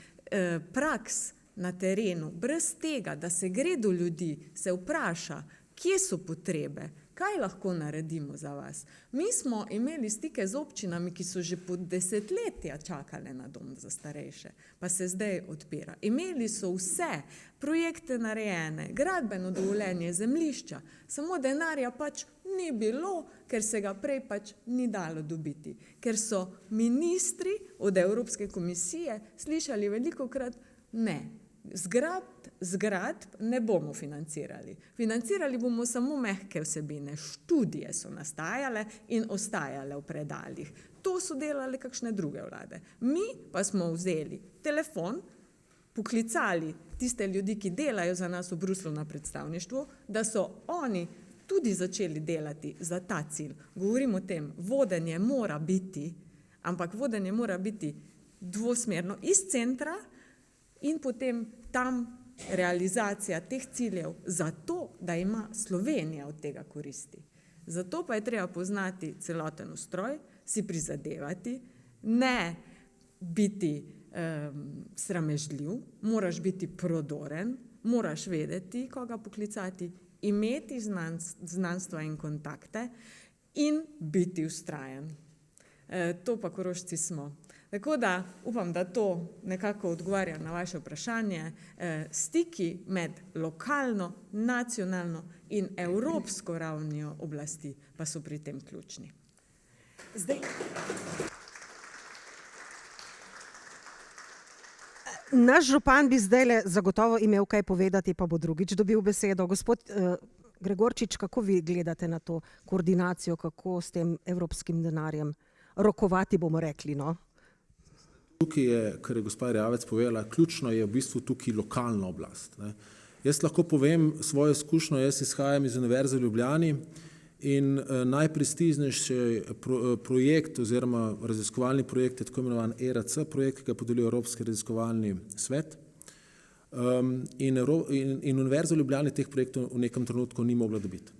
praks na terenu, brez tega, da se gre do ljudi, se vpraša, kje so potrebe, kaj lahko naredimo za vas. Mi smo imeli stike z občinami, ki so že po desetletja čakale na dom za starejše, pa se zdaj odpira. Imeli so vse projekte narejene, gradbeno dovoljenje, zemljišča, samo denarja pač ni bilo, ker se ga prej pač ni dalo dobiti. Ker so ministri od Evropske komisije slišali velikokrat ne. Zgradb ne bomo financirali. Financirali bomo samo mehke vsebine. Študije so nastajale in ostajale v predaljih. To so delale kakšne druge vlade. Mi pa smo vzeli telefon, poklicali tiste ljudi, ki delajo za nas v Bruslu na predstavništvu, da so oni tudi začeli delati za ta cilj. Govorim o tem, vodenje mora biti, ampak vodenje mora biti dvosmerno iz centra in potem tam realizacija teh ciljev zato, da ima Slovenija od tega koristi. Zato pa je treba poznati celoten ustroj, si prizadevati, ne biti sramežljiv, moraš biti prodoren, moraš vedeti, koga poklicati, imeti znanstva in kontakte in biti vztrajen. To pa Korošci smo. Tako da upam, da to nekako odgovarja na vaše vprašanje. Stiki med lokalno, nacionalno in evropsko ravnjo oblasti pa so pri tem ključni. Naš župan bi zdaj zagotovo imel kaj povedati, pa bo drugič dobil besedo. Gospod Gregorčič, kako vi gledate na to koordinacijo, kako s tem evropskim denarjem rokovati, bomo rekli, no? Tukaj je, kar je gospa Erjavec povedala, ključno je v bistvu tukaj lokalna oblast. Ne. Jaz lahko povem svojo izkušnjo, jaz izhajam iz Univerze v Ljubljani in najprestižnejši projekt oziroma raziskovalni projekt je tako imenovan ERC projekt, ki ga podeljuje Evropski raziskovalni svet. In Univerza v Ljubljani teh projektov v nekem trenutku ni mogla dobiti.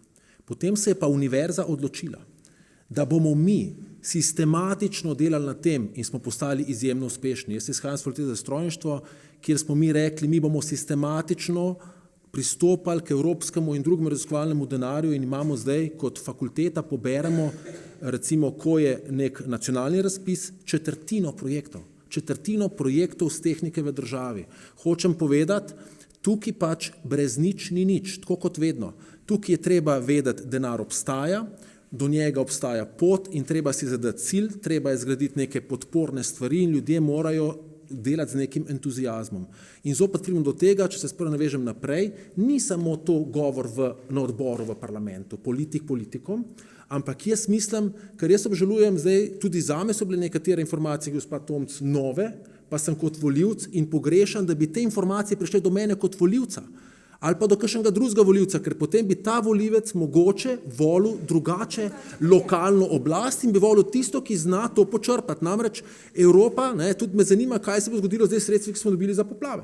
Potem se je pa univerza odločila, da bomo mi sistematično delali na tem in smo postali izjemno uspešni. Jaz izhajam s Fakultete za strojništvo, kjer smo mi rekli, mi bomo sistematično pristopali k evropskemu in drugemu raziskovalnemu denarju in imamo zdaj kot fakulteta poberemo, recimo, ko je nek nacionalni razpis, četrtino projektov z tehnike v državi. Hočem povedati, tukaj pač brez nič ni nič, tako kot vedno. Tukaj je treba vedeti, denar obstaja, do njega obstaja pot in treba si zadati cilj, treba je zgraditi neke podporne stvari in ljudje morajo delati z nekim entuzijazmom. In zopet pridem do tega, če se sprva navežem naprej, ni samo to govor na odboru v parlamentu, politikom, ampak jaz mislim, ker jaz obžalujem zdaj, tudi zame so bile nekatere informacije, gospod Tomc, nove, pa sem kot volivec in pogrešam, da bi te informacije prišle do mene kot volivca ali pa do kakšnega drugega volivca, ker potem bi ta volivec mogoče volil drugače lokalno oblast in bi volil tisto, ki zna to počrpati. Namreč Evropa, tudi me zanima, kaj se bo zgodilo zdaj s sredstvi, ki smo dobili za poplave.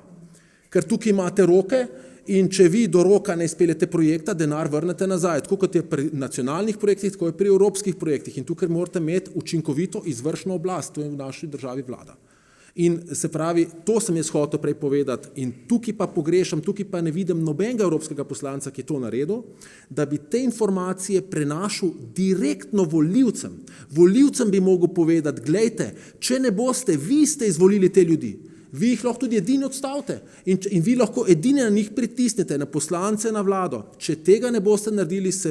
Ker tukaj imate roke in če vi do roka ne izpeljete projekta, denar vrnete nazaj. Tako kot je pri nacionalnih projektih, tako je pri evropskih projektih. In tukaj morate imeti učinkovito izvršno oblast, to je v naši državi vlada. In se pravi, to sem jaz hotel prej povedati in tukaj pa pogrešam, tukaj pa ne vidim nobenega evropskega poslanca, ki je to naredil, da bi te informacije prenašal direktno volivcem. Volivcem bi mogel povedati, glejte, če ne boste, vi ste izvolili te ljudi, vi jih lahko tudi edini odstavite in vi lahko edini na njih pritisnete, na poslance, na vlado. Če tega ne boste naredili, se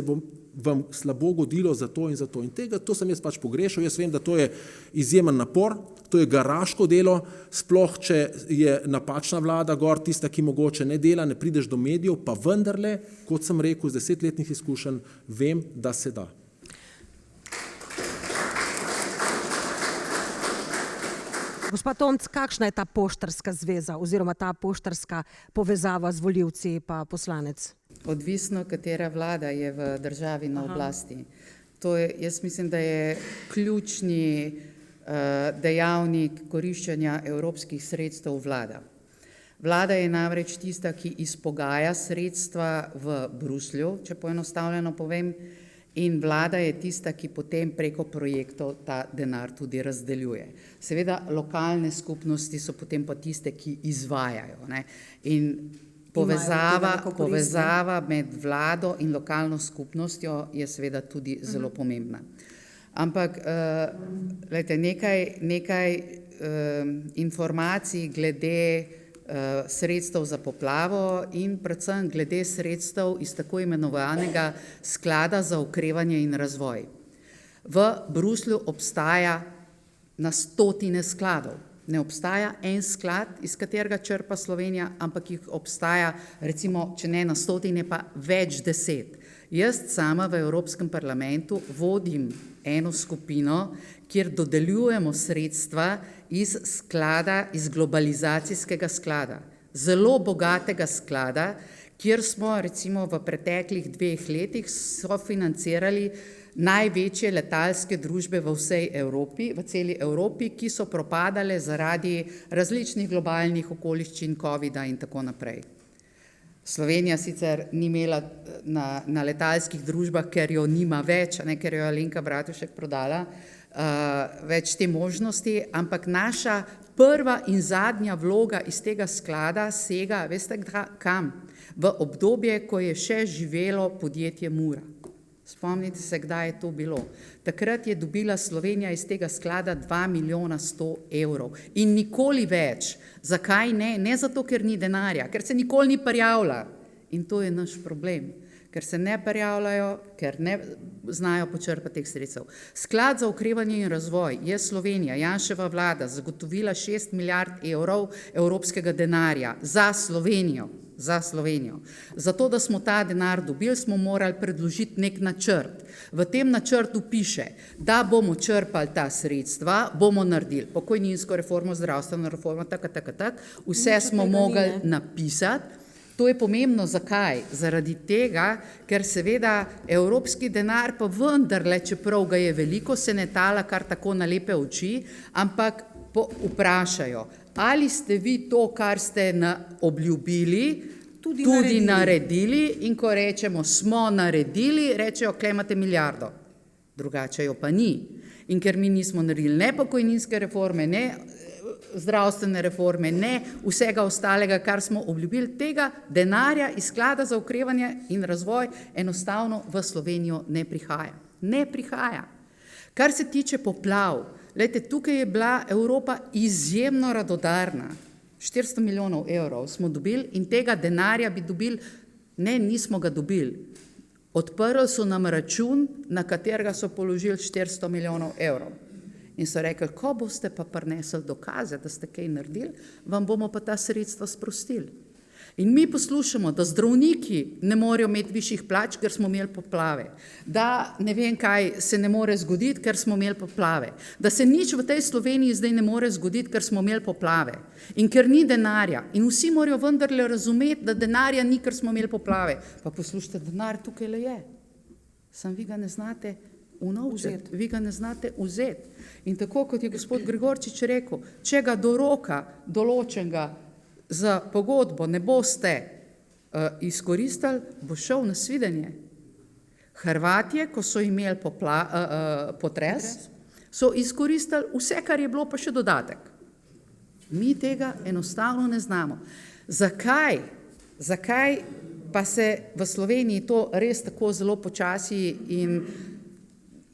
vam slabo godilo za to in za to. In to sem jaz pač pogrešal. Jaz vem, da to je izjemen napor, to je garaško delo, sploh če je napačna vlada gor, tista, ki mogoče ne dela, ne prideš do medijev, pa vendarle, kot sem rekel, z 10-letnih izkušenj, vem, da se da. Gospod Tomc, kakšna je ta poštarska zveza oziroma ta poštarska povezava z volivci pa poslanec? Odvisno, katera vlada je v državi na oblasti. Jaz mislim, da je ključni dejavnik koriščenja evropskih sredstev vlada. Vlada je namreč tista, ki izpogaja sredstva v Bruslju, če poenostavljeno povem, in vlada je tista, ki potem preko projektov ta denar tudi razdeljuje. Seveda, lokalne skupnosti so potem pa tiste, ki izvajajo. In povezava med vlado in lokalno skupnostjo je seveda tudi zelo pomembna. Ampak nekaj informacij glede sredstev za poplavo in predvsem glede sredstev iz tako imenovanega sklada za okrevanje in razvoj. V Bruslju obstaja na stotine skladov. Ne obstaja en sklad, iz katerega črpa Slovenija, ampak jih obstaja, recimo, če ne na stotine, pa več 10. Jaz sama v Evropskem parlamentu vodim eno skupino, kjer dodeljujemo sredstva iz sklada, iz globalizacijskega sklada, zelo bogatega sklada, kjer smo recimo v preteklih 2 letih sofinancirali največje letalske družbe v vsej Evropi, v celi Evropi, ki so propadale zaradi različnih globalnih okoliščin, covida in tako naprej. Slovenija sicer ni imela na letalskih družbah, ker jo nima več, ker jo je Alenka Bratušek prodala, več te možnosti, ampak naša prva in zadnja vloga iz tega sklada sega, veste kam? V obdobje, ko je še živelo podjetje Mura. Spomnite se, kdaj je to bilo. Takrat je dobila Slovenija iz tega sklada 2 milijona 100 evrov in nikoli več. Zakaj ne? Ne zato, ker ni denarja, ker se nikoli ni prijavila. In to je naš problem. ker se ne prijavljajo, ker ne znajo počrpati teh sredstev. Sklad za okrevanje in razvoj je Slovenija, Janševa vlada, zagotovila 6 milijard evrov evropskega denarja za Slovenijo. Zato, da smo ta denar dobili, smo morali predložiti nek načrt. V tem načrtu piše, da bomo črpali ta sredstva, bomo naredili pokojninsko reformo, zdravstveno reformo, vse smo mogli napisati. To je pomembno, zakaj? Zaradi tega, ker seveda evropski denar pa vendarle, čeprav ga je veliko, se ne tala kar tako na lepe oči, ampak vprašajo, ali ste vi to, kar ste obljubili, tudi naredili, in ko rečemo, smo naredili, rečejo, kle imate milijardo. Drugače jo pa ni. In ker mi nismo naredili ne pokojninske reforme, ne zdravstvene reforme, ne vsega ostalega, kar smo obljubili, tega denarja iz sklada za okrevanje in razvoj enostavno v Slovenijo ne prihaja. Ne prihaja. Kar se tiče poplav, glejte, tukaj je bila Evropa izjemno radodarna. 400 milijonov evrov smo dobili in tega denarja bi dobili, ne, nismo ga dobili. Odprli so nam račun, na katerega so položili 400 milijonov evrov. In so rekli, ko boste pa prinesli dokaze, da ste kaj naredili, vam bomo pa ta sredstva sprostili. In mi poslušamo, da zdravniki ne morejo imeti višjih plač, ker smo imeli poplave, da ne vem kaj se ne more zgoditi, ker smo imeli poplave, da se nič v tej Sloveniji zdaj ne more zgoditi, ker smo imeli poplave in ker ni denarja. In vsi morajo vendarle razumeti, da denarja ni, ker smo imeli poplave. Pa poslušajte, denar tukaj le je. Sam vi ga ne znate unovčiti, vi ga ne znate vzeti. In tako, kot je gospod Gregorčič rekel, če ga do roka določenega za pogodbo ne boste izkoristili, bo šel na svidenje. Hrvatje, ko so imeli potres, so izkoristili vse, kar je bilo, pa še dodatek. Mi tega enostavno ne znamo. Zakaj? Zakaj pa se v Sloveniji to res tako zelo počasi in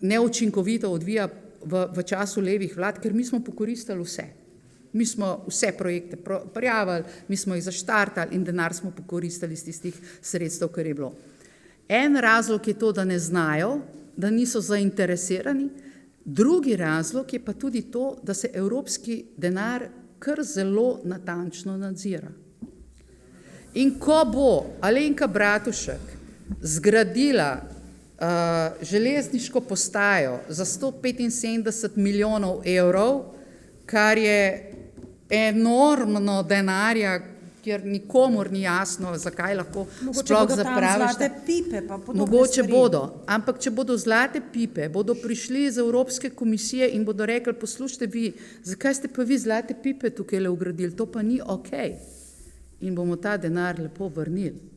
neučinkovito odvija v času levih vlad? Ker mi smo pokoristili vse. Mi smo vse projekte prijavili, mi smo jih zaštartali in denar smo pokoristili iz tistih sredstev, kar je bilo. En razlog je to, da ne znajo, da niso zainteresirani, drugi razlog je pa tudi to, da se evropski denar kar zelo natančno nadzira. In ko bo Alenka Bratušek zgradila železniško postajo za 175 milijonov evrov, kar je enormno denarja, kjer nikomur ni jasno, zakaj lahko sploh zapraviš. Mogoče bodo, ampak če bodo zlate pipe, bodo prišli iz Evropske komisije in bodo rekli, poslušajte vi, zakaj ste pa vi zlate pipe tukaj le ugradili, to pa ni okej. In bomo ta denar lepo vrnili.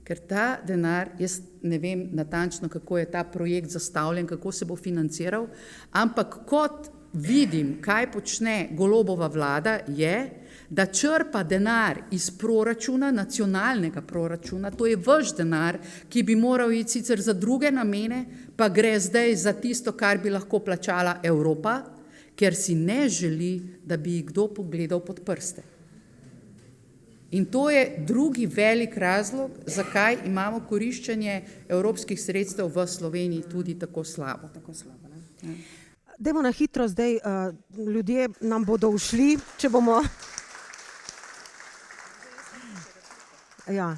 Ker ta denar, jaz ne vem natančno, kako je ta projekt zastavljen, kako se bo financiral, ampak kot vidim, kaj počne Golobova vlada, je, da črpa denar iz proračuna, nacionalnega proračuna, to je vaš denar, ki bi moral iti sicer za druge namene, pa gre zdaj za tisto, kar bi lahko plačala Evropa, ker si ne želi, da bi jih kdo pogledal pod prste. In to je drugi velik razlog, zakaj imamo koriščenje evropskih sredstev v Sloveniji tudi tako slabo. Dajmo na hitro zdaj, ljudje nam bodo ušli, če bomo... Ja.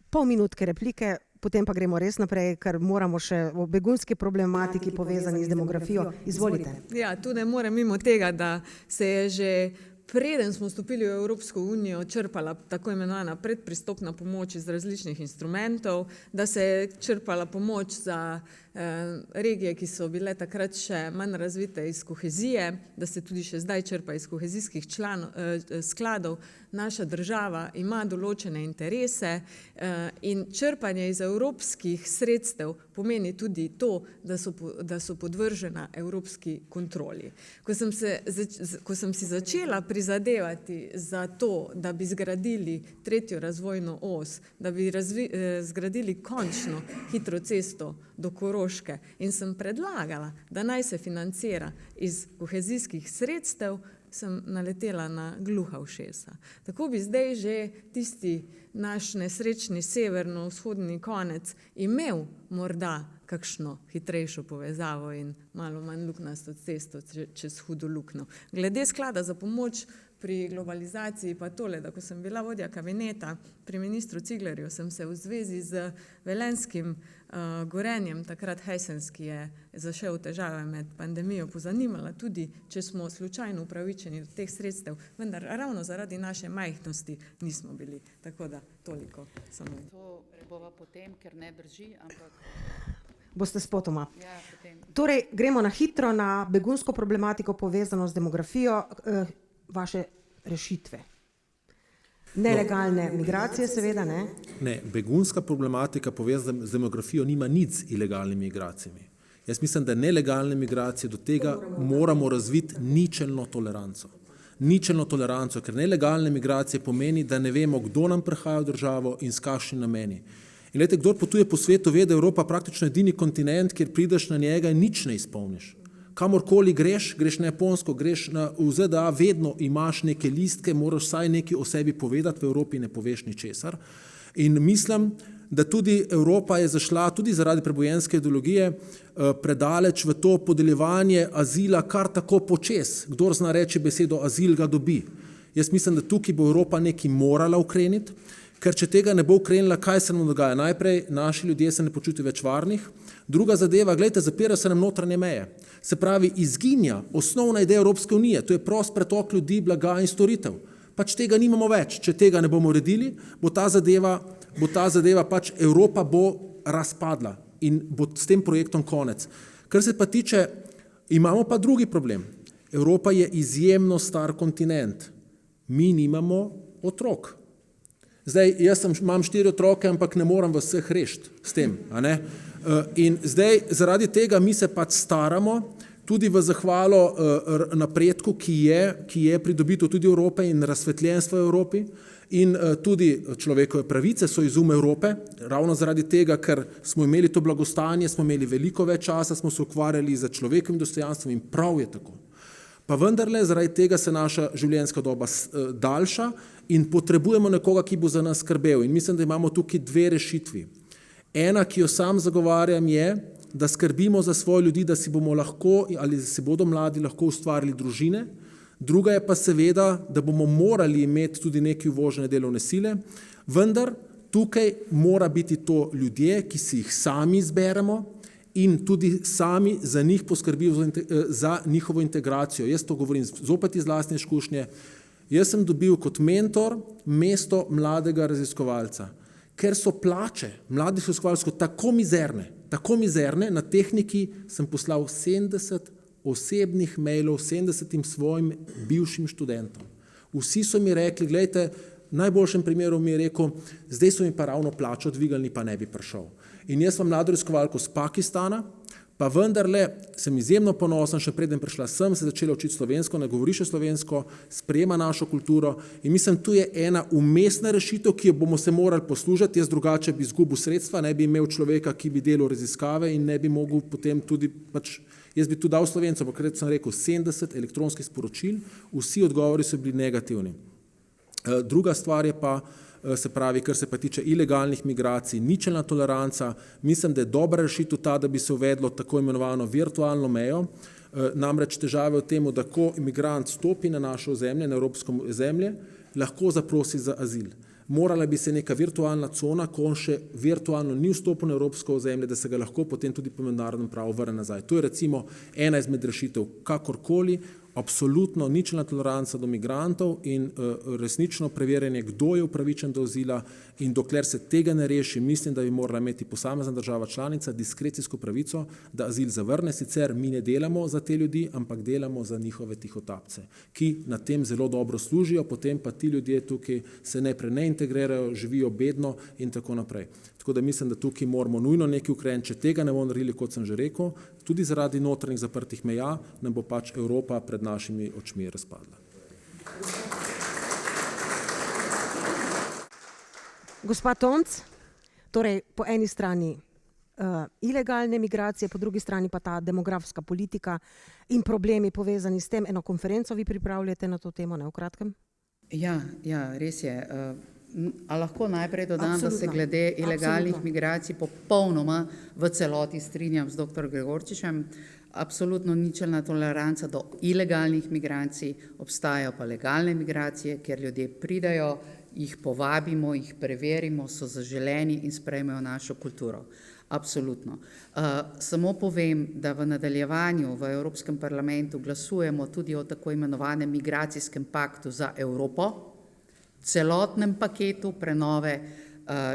Pol minutke replike, potem pa gremo res naprej, ker moramo še o begunski problematiki povezani z demografijo. Izvolite. Ja, tu ne morem mimo tega, da se je že preden smo vstopili v Evropsko unijo, črpala tako imenovana predpristopna pomoč iz različnih instrumentov, da se je črpala pomoč za regije, ki so bile takrat še manj razvite iz kohezije, da se tudi še zdaj črpa iz kohezijskih skladov. Naša država ima določene interese in črpanje iz evropskih sredstev pomeni tudi to, da so podvržena evropski kontroli. Ko sem si začela prizadevati za to, da bi zgradili tretjo razvojno os, da bi zgradili končno hitro cesto do Koroške in sem predlagala, da naj se financira iz kohezijskih sredstev, sem naletela na gluha ušesa. Tako bi zdaj že tisti naš nesrečni severno-vzhodni konec imel morda kakšno hitrejšo povezavo in malo manj luknasto cesto čez hudo luknjo. Glede sklada za pomoč pri globalizaciji pa tole, da ko sem bila vodja kabineta pri ministru Ciglerju, sem se v zvezi z velenskim Gorenjem, takrat Hesenski je zašel v težave med pandemijo, pozanimala tudi, če smo slučajno upravičeni do teh sredstev, vendar ravno zaradi naše majhnosti nismo bili. Tako da toliko samo. To bova potem, ker ne drži, ampak Boste spotoma. ja, potem. Torej, gremo na hitro na begunsko problematiko povezano z demografijo, vaše rešitve. Nelegalne migracije, seveda, ne? Ne, begunska problematika povezana z demografijo nima nič z ilegalnimi migracijami. Jaz mislim, da nelegalne migracije do tega moramo razviti ničelno toleranco. Ničelno toleranco, ker nelegalne migracije pomeni, da ne vemo, kdo nam prihaja v državo in s kakšni nameni. In gledajte, kdor potuje po svetu, ve, da je Evropa praktično edini kontinent, kjer prideš na njega in nič ne izpolniš. Kamorkoli greš, greš na Japonsko, greš v ZDA, vedno imaš neke listke, moraš vsaj nekaj o sebi povedati, v Evropi ne poveš ničesar. In mislim, da tudi Evropa je zašla, tudi zaradi prebojenske ideologije, predaleč v to podeljevanje azila kar tako počez. Kdor zna reči besedo azil, ga dobi. Jaz mislim, da tukaj bo Evropa nekaj morala ukreniti, ker če tega ne bo ukrenila, kaj se nam dogaja? Najprej, naši ljudje se ne počutijo več varnih. Druga zadeva, gledajte, zapira se nam notranje meje. Se pravi, izginja osnovna ideja Evropske unije, to je prost pretok ljudi, blaga in storitev. Pač tega nimamo več. Če tega ne bomo uredili, bo ta zadeva pač Evropa bo razpadla in bo s tem projektom konec. Kar se pa tiče, imamo pa drugi problem. Evropa je izjemno star kontinent. Mi nimamo otrok. Zdaj, imam 4 otroke, ampak ne moram vas vseh rešiti s tem. A ne? In zdaj, zaradi tega mi se pač staramo, tudi v zahvalo napredku, ki je pridobitev tudi Evrope in razsvetljenstva v Evropi in tudi človekove pravice so izum Evrope, ravno zaradi tega, ker smo imeli to blagostanje, smo imeli veliko več časa, smo se ukvarjali z človekovim dostojanstvom in prav je tako. Pa vendarle, zaradi tega se naša življenjska doba daljša in potrebujemo nekoga, ki bo za nas skrbel. In mislim, da imamo tukaj 2 rešitvi. Ena, ki jo sam zagovarjam, je, da skrbimo za svoje ljudi, da si bomo lahko ali si bodo mladi lahko ustvarili družine. Druga je pa seveda, da bomo morali imeti tudi neke uvožene delovne sile, vendar tukaj mora biti to ljudje, ki si jih sami izberemo in tudi sami za njih poskrbijo za njihovo integracijo. Jaz to govorim zopet iz lastne izkušnje. Jaz sem dobil kot mentor mesto mladega raziskovalca, ker so plače mladih raziskovalcev tako mizerne, na tehniki sem poslal 70 osebnih mailov 70 svojim bivšim študentom. Vsi so mi rekli, gledajte, v najboljšem primeru mi je rekel, zdaj so mi pa ravno plačo dvigali, pa ne bi prišel. In jaz sem mlado raziskovalko z Pakistana, pa vendarle sem izjemno ponosen, še preden prišla sem, se začela učiti slovensko, ne govori še slovensko, sprejema našo kulturo in mislim, tu je ena umestna rešitev, ki jo bomo se morali poslužiti, jaz drugače bi izgubil sredstva, ne bi imel človeka, ki bi delal raziskave in ne bi mogel potem tudi, jaz bi tu dal Slovencem, ampak sem rekel 70 elektronskih sporočil, vsi odgovori so bili negativni. Druga stvar je pa, se pravi, kar se pa tiče ilegalnih migracij, ničelna toleranca, mislim, da je dobra rešitev ta, da bi se uvedlo tako imenovano virtualno mejo, namreč težave v tem, da ko imigrant stopi na našo ozemlje, na evropsko ozemlje, lahko zaprosi za azil. Morala bi se neka virtualna cona, ko on še virtualno ni vstopil na evropsko ozemlje, da se ga lahko potem tudi po mednarodnem pravu vrne nazaj. To je recimo ena izmed rešitev, kakorkoli, absolutno ničelna toleranca do migrantov in resnično preverjanje, kdo je upravičen do azila in dokler se tega ne reši, mislim, da bi morala imeti posamezna država članica diskrecijsko pravico, da azil zavrne, sicer mi ne delamo za te ljudi, ampak delamo za njihove tihotapce, ki na tem zelo dobro služijo, potem pa ti ljudje tukaj se najprej ne integrirajo, živijo bedno in tako naprej. Tako da mislim, da tukaj moramo nujno nekaj ukreniti, če tega ne bomo naredili, kot sem že rekel, tudi zaradi notranjih zaprtih meja, nam bo pač Evropa pred našimi očmi razpadla. Gospa Tomc, torej po eni strani ilegalne migracije, po drugi strani pa ta demografska politika in problemi povezani s tem. Eno konferenco vi pripravljate na to temo, ne v kratkem? Ja, res je. A lahko najprej dodam, da se Absolutno. glede ilegalnih Absolutno. migracij popolnoma v celoti strinjam z dr. Gregorčičem. Absolutno ničelna toleranca do ilegalnih migracij, obstajajo pa legalne migracije, kjer ljudje pridejo, jih povabimo, jih preverimo, so zaželeni in sprejmejo našo kulturo. Absolutno. Samo povem, da v nadaljevanju v Evropskem parlamentu glasujemo tudi o tako imenovanem migracijskem paktu za Evropo, celotnem paketu prenove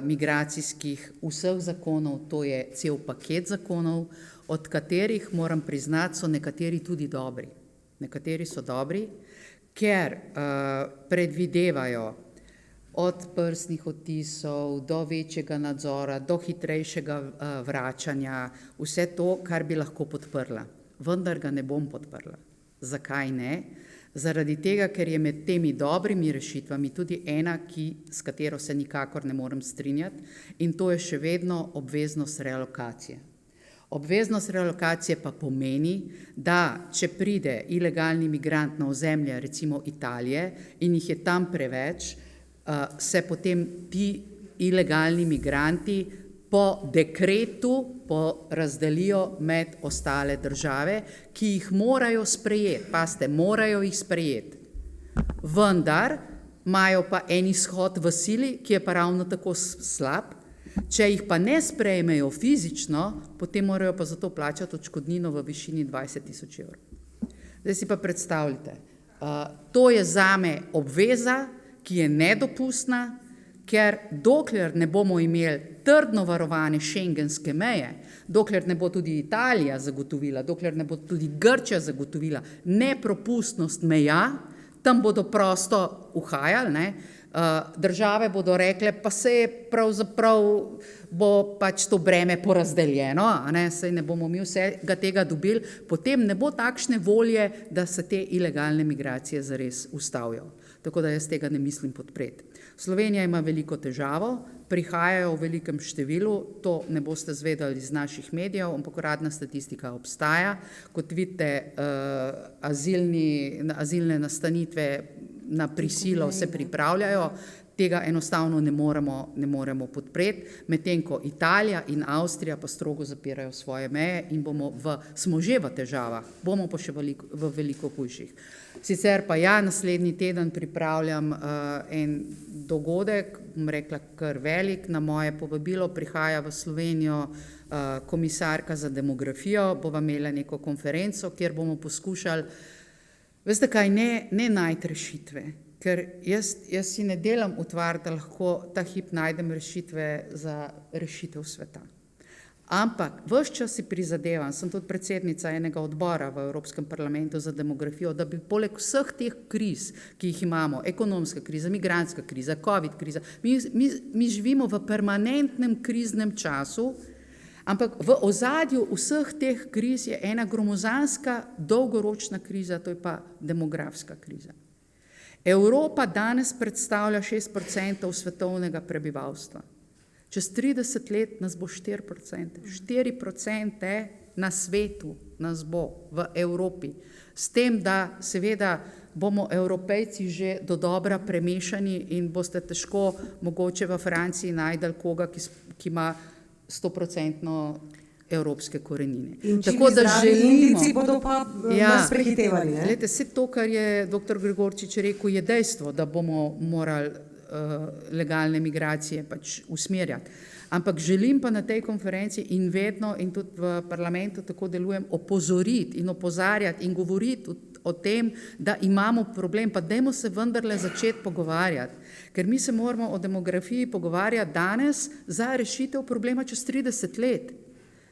migracijskih vseh zakonov, to je cel paket zakonov, od katerih, moram priznati, so nekateri tudi dobri. Nekateri so dobri, ker predvidevajo od prstnih odtisov do večjega nadzora, do hitrejšega vračanja, vse to, kar bi lahko podprla. Vendar ga ne bom podprla. Zakaj ne? Zaradi tega, ker je med temi dobrimi rešitvami tudi ena, s katero se nikakor ne morem strinjati, in to je še vedno obveznost realokacije. Obveznost realokacije pa pomeni, da če pride ilegalni migrant na ozemlje, recimo Italije, in jih je tam preveč, se potem ti ilegalni migranti po dekretu porazdelijo med ostale države, ki jih morajo sprejeti. Pazite, morajo jih sprejeti. Vendar imajo pa en izhod v sili, ki je pa ravno tako slab. Če jih pa ne sprejmejo fizično, potem morajo pa za to plačati odškodnino v višini 20.000 evrov. Zdaj si pa predstavljate, to je zame obveza, ki je nedopustna, ker dokler ne bomo imeli trdno varovane šengenske meje, dokler ne bo tudi Italija zagotovila, dokler ne bo tudi Grčija zagotovila nepropustnost meja, tam bodo prosto uhajali, ne? Države bodo rekle, pa se je pravzaprav bo pač to breme porazdeljeno, saj ne bomo mi vsega tega dobili, potem ne bo takšne volje, da se te ilegalne migracije zares ustavijo. Tako da jaz tega ne mislim podpreti. Slovenija ima veliko težavo, prihajajo v velikem številu, to ne boste zvedali iz naših medijev, ampak uradna statistika obstaja. Kot vidite, azilne nastanitve na prisilo se pripravljajo, tega enostavno ne moremo podpreti, medtem ko Italija in Avstrija pa strogo zapirajo svoje meje in smo že v težavah, bomo pa še v veliko hujših. Sicer pa ja, naslednji teden pripravljam en dogodek, bom rekla kar velik, na moje povabilo prihaja v Slovenijo komisarka za demografijo, bova imela neko konferenco, kjer bomo poskušali, veste kaj, ne najti rešitve, ker jaz si ne delam utvar, da lahko ta hip najdem rešitve za rešitev sveta. Ampak ves čas si prizadevam, sem tudi predsednica enega odbora v Evropskem parlamentu za demografijo, da bi poleg vseh teh kriz, ki jih imamo, ekonomska kriza, migrantska kriza, covid kriza, mi živimo v permanentnem kriznem času, ampak v ozadju vseh teh kriz je ena gromozanska dolgoročna kriza, to je pa demografska kriza. Evropa danes predstavlja 6% svetovnega prebivalstva. Čez 30 let nas bo 4%. 4% na svetu nas bo v Evropi. S tem, da seveda bomo Evropejci že do dobra premešani in boste težko mogoče v Franciji najdel koga, ki ima 100% evropske korenine. In tako da Indijci bodo pa nas prehitevali. Glejte, vse to, kar je dr. Gregorčič rekel, je dejstvo, da bomo morali legalne migracije pač usmerjati. Ampak želim pa na tej konferenci in vedno in tudi v parlamentu tako delujem opozoriti in opozarjati in govoriti o tem, da imamo problem, pa dajmo se vendarle začeti pogovarjati. Ker mi se moramo o demografiji pogovarjati danes za rešitev problema čez 30 let.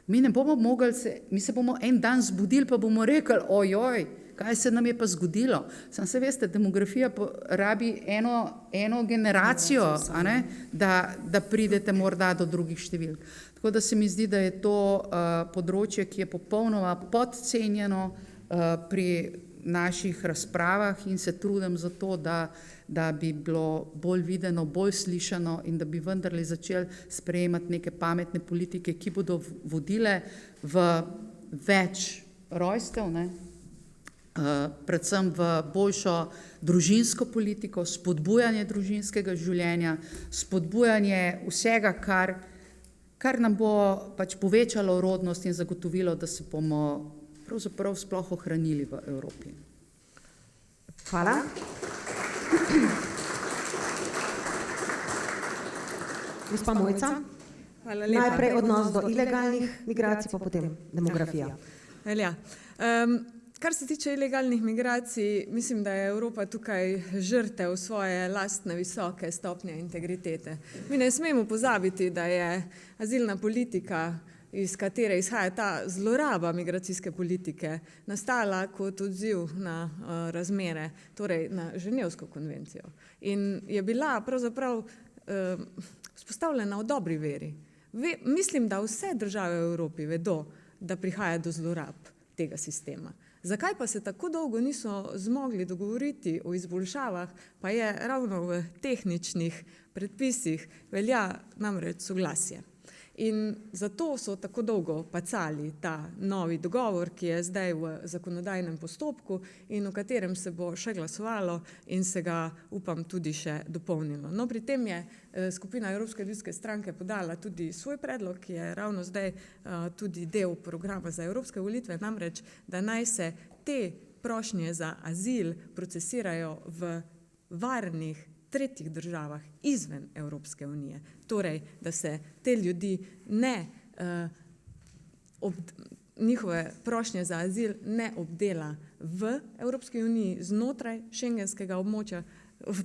Mi ne bomo mogli mi se bomo en dan zbudili, pa bomo rekli, ojoj, kaj se nam je pa zgodilo. Sam se veste, demografija rabi eno generacijo, da pridete morda do drugih številk. Tako da se mi zdi, da je to področje, ki je popolnoma podcenjeno pri naših razpravah in se trudim za to, da bi bilo bolj videno, bolj slišano in da bi vendarle začeli sprejemati neke pametne politike, ki bodo vodile v več rojstev, ne? Predvsem v boljšo družinsko politiko, spodbujanje družinskega življenja, spodbujanje vsega, kar nam bo pač povečalo rodnost in zagotovilo, da se bomo pravzaprav sploh ohranili v Evropi. Hvala. Gospa Mojca, Hvala lepa. najprej odnos do ilegalnih migracij, pa potem demografija. Velja. Kar se tiče ilegalnih migracij, mislim, da je Evropa tukaj žrtev svoje lastne visoke stopnje integritete. Mi ne smemo pozabiti, da je azilna politika, iz katere izhaja ta zloraba migracijske politike, nastala kot odziv na razmere, torej na Ženevsko konvencijo. In je bila pravzaprav vzpostavljena v dobri veri. Mislim, da vse države v Evropi vedo, da prihaja do zlorab tega sistema. Zakaj pa se tako dolgo niso zmogli dogovoriti o izboljšavah, pa je ravno v tehničnih predpisih velja namreč soglasje. In zato so tako dolgo pacali ta novi dogovor, ki je zdaj v zakonodajnem postopku in o katerem se bo še glasovalo in se ga, upam, tudi še dopolnilo. No, pri tem je skupina Evropske ljudske stranke podala tudi svoj predlog, ki je ravno zdaj tudi del programa za evropske volitve, namreč, da naj se te prošnje za azil procesirajo v varnih tretjih državah izven Evropske unije. Torej, da se te ljudi njihove prošnje za azil ne obdela v Evropski uniji znotraj šengenskega območja,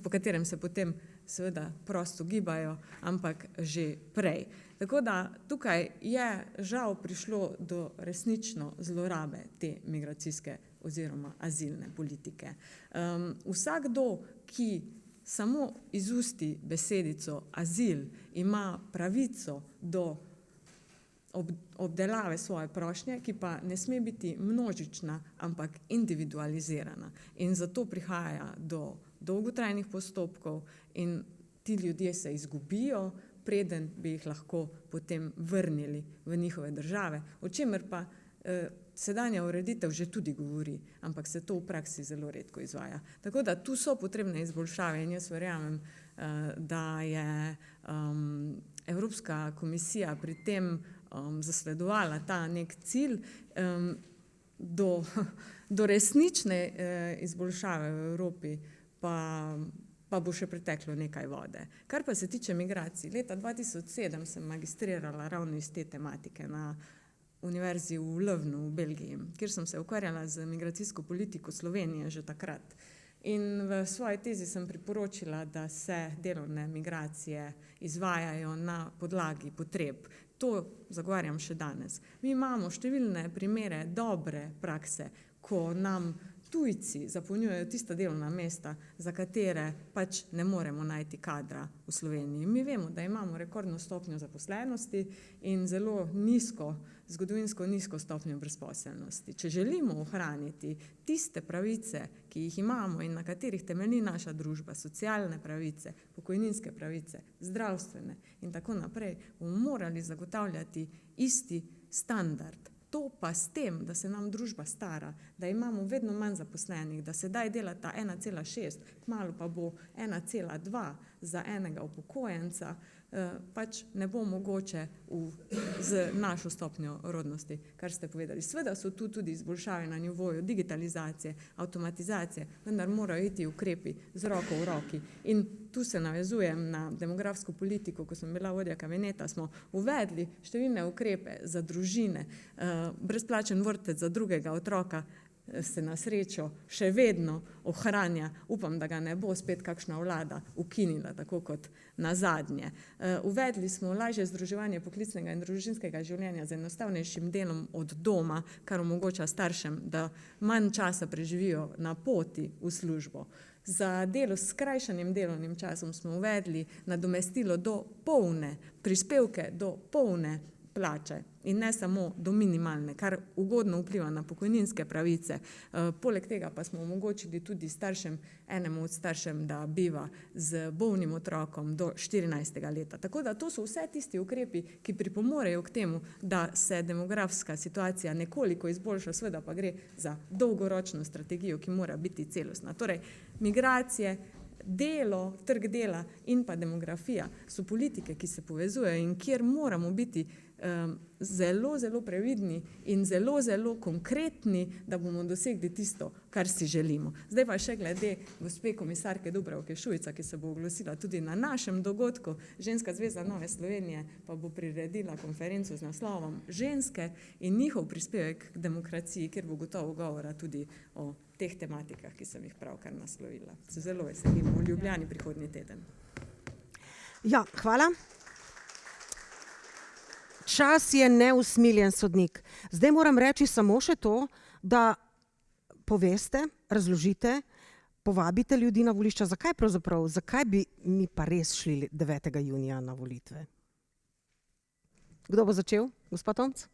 po katerem se potem seveda prosto gibajo, ampak že prej. Tako da tukaj je žal prišlo do resnično zlorabe te migracijske oziroma azilne politike. Vsakdo, ki samo izusti besedico azil, ima pravico do obdelave svoje prošnje, ki pa ne sme biti množična, ampak individualizirana. In zato prihaja do dolgotrajnih postopkov in ti ljudje se izgubijo, preden bi jih lahko potem vrnili v njihove države, o čemer pa sedanja ureditev že tudi govori, ampak se to v praksi zelo redko izvaja. Tako da tu so potrebne izboljšave in jaz verjamem, da je Evropska komisija pri tem zasledovala ta nek cilj. Do resnične izboljšave v Evropi pa bo še preteklo nekaj vode. Kar pa se tiče migracij, leta 2007 sem magistrirala ravno iz te tematike na Univerzi v Lövnu v Belgiji, kjer sem se ukvarjala z migracijsko politiko Slovenije že takrat. In v svoji tezi sem priporočila, da se delovne migracije izvajajo na podlagi potreb. To zagovarjam še danes. Mi imamo številne primere dobre prakse, ko nam tujci zapolnjujejo tista delovna mesta, za katere pač ne moremo najti kadra v Sloveniji. Mi vemo, da imamo rekordno stopnjo zaposlenosti in zelo zgodovinsko nizko stopnjo brezposelnosti. Če želimo ohraniti tiste pravice, ki jih imamo in na katerih temelji naša družba, socialne pravice, pokojninske pravice, zdravstvene in tako naprej, bomo morali zagotavljati isti standard. To pa s tem, da se nam družba stara, da imamo vedno manj zaposlenih, da sedaj delata 1,6, kmalu pa bo 1,2 za enega upokojenca, pač ne bo mogoče z našo stopnjo rodnosti, kar ste povedali. Sveda so tu tudi izboljšave na nivoju digitalizacije, avtomatizacije, vendar morajo iti ukrepi z roko v roki. In tu se navezujem na demografsko politiko, ko sem bila vodja kabineta, smo uvedli številne ukrepe za družine, brezplačen vrtec za drugega otroka, se na srečo še vedno ohranja. Upam, da ga ne bo spet kakšna vlada ukinila, tako kot nazadnje. Uvedli smo lažje združevanje poklicnega in družinskega življenja z enostavnejšim delom od doma, kar omogoča staršem, da manj časa preživijo na poti v službo. Za delo s skrajšanim delovnim časom smo uvedli nadomestilo do polne, prispevke do polne plače in ne samo do minimalne, kar ugodno vpliva na pokojninske pravice. Poleg tega pa smo omogočili tudi enemu od staršem, da biva z bolnim otrokom do 14. leta. Tako da to so vse tisti ukrepi, ki pripomorejo k temu, da se demografska situacija nekoliko izboljša, seveda pa gre za dolgoročno strategijo, ki mora biti celostna. Torej, migracije, delo, trg dela in pa demografija so politike, ki se povezujejo in kjer moramo biti zelo, zelo previdni in zelo, zelo konkretni, da bomo dosegli tisto, kar si želimo. Zdaj pa še glede gospe komisarke Dubravke Šuica, ki se bo oglasila tudi na našem dogodku. Ženska zveza Nove Slovenije pa bo priredila konferenco z naslovom Ženske in njihov prispevek k demokraciji, kjer bo gotovo govora tudi o teh tematikah, ki sem jih pravkar naslovila. Se zelo veselimo v Ljubljani prihodnji teden. Ja, hvala. Čas je neusmiljen sodnik. Zdaj moram reči samo še to, da poveste, razložite, povabite ljudi na volišča. Zakaj pravzaprav, zakaj bi mi pa res šli 9. junija na volitve? Kdo bo začel? Gospod Tomc?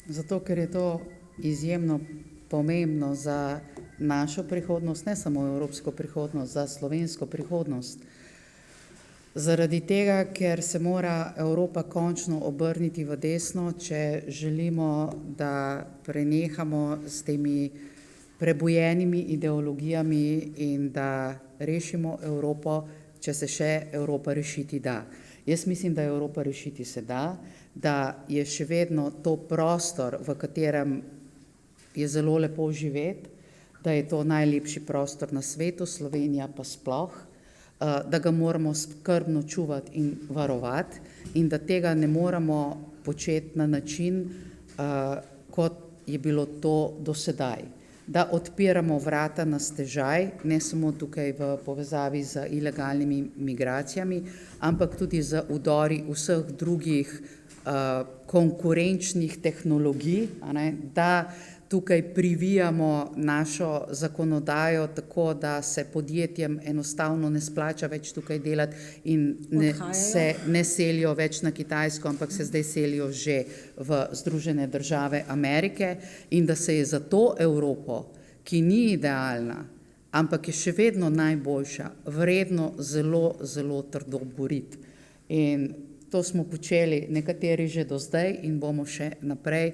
Zato, ker je to izjemno pomembno za našo prihodnost, ne samo evropsko prihodnost, za slovensko prihodnost. Zaradi tega, ker se mora Evropa končno obrniti v desno, če želimo, da prenehamo s temi prebujenimi ideologijami in da rešimo Evropo, če se še Evropa rešiti da. Jaz mislim, da Evropa rešiti se da je še vedno to prostor, v katerem je zelo lepo živeti, da je to najlepši prostor na svetu, Slovenija pa sploh, da ga moramo skrbno čuvati in varovati in da tega ne moramo početi na način, kot je bilo to do sedaj. Da odpiramo vrata na stežaj, ne samo tukaj v povezavi z ilegalnimi migracijami, ampak tudi z vdori vseh drugih konkurenčnih tehnologij, da tukaj privijamo našo zakonodajo tako, da se podjetjem enostavno ne splača več tukaj delati in se ne selijo več na Kitajsko, ampak se zdaj selijo že v Združene države Amerike in da se je za to Evropo, ki ni idealna, ampak je še vedno najboljša, vredno zelo, zelo trdo boriti. In to smo počeli nekateri že do zdaj in bomo še naprej.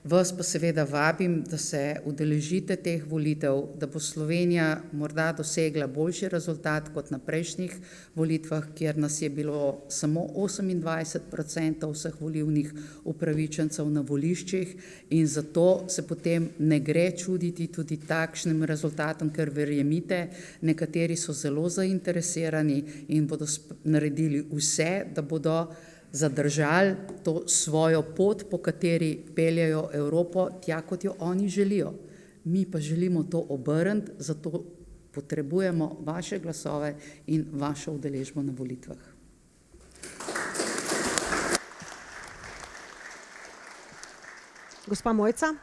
Vas pa seveda vabim, da se udeležite teh volitev, da bo Slovenija morda dosegla boljši rezultat kot na prejšnjih volitvah, kjer nas je bilo samo 28% vseh volilnih upravičencev na voliščih in zato se potem ne gre čuditi tudi takšnim rezultatom, ker verjemite, nekateri so zelo zainteresirani in bodo naredili vse, da bodo zadržali to svojo pot, po kateri peljajo Evropo tja, kot jo oni želijo. Mi pa želimo to obrniti, zato potrebujemo vaše glasove in vašo udeležbo na volitvah. Gospa Mojca?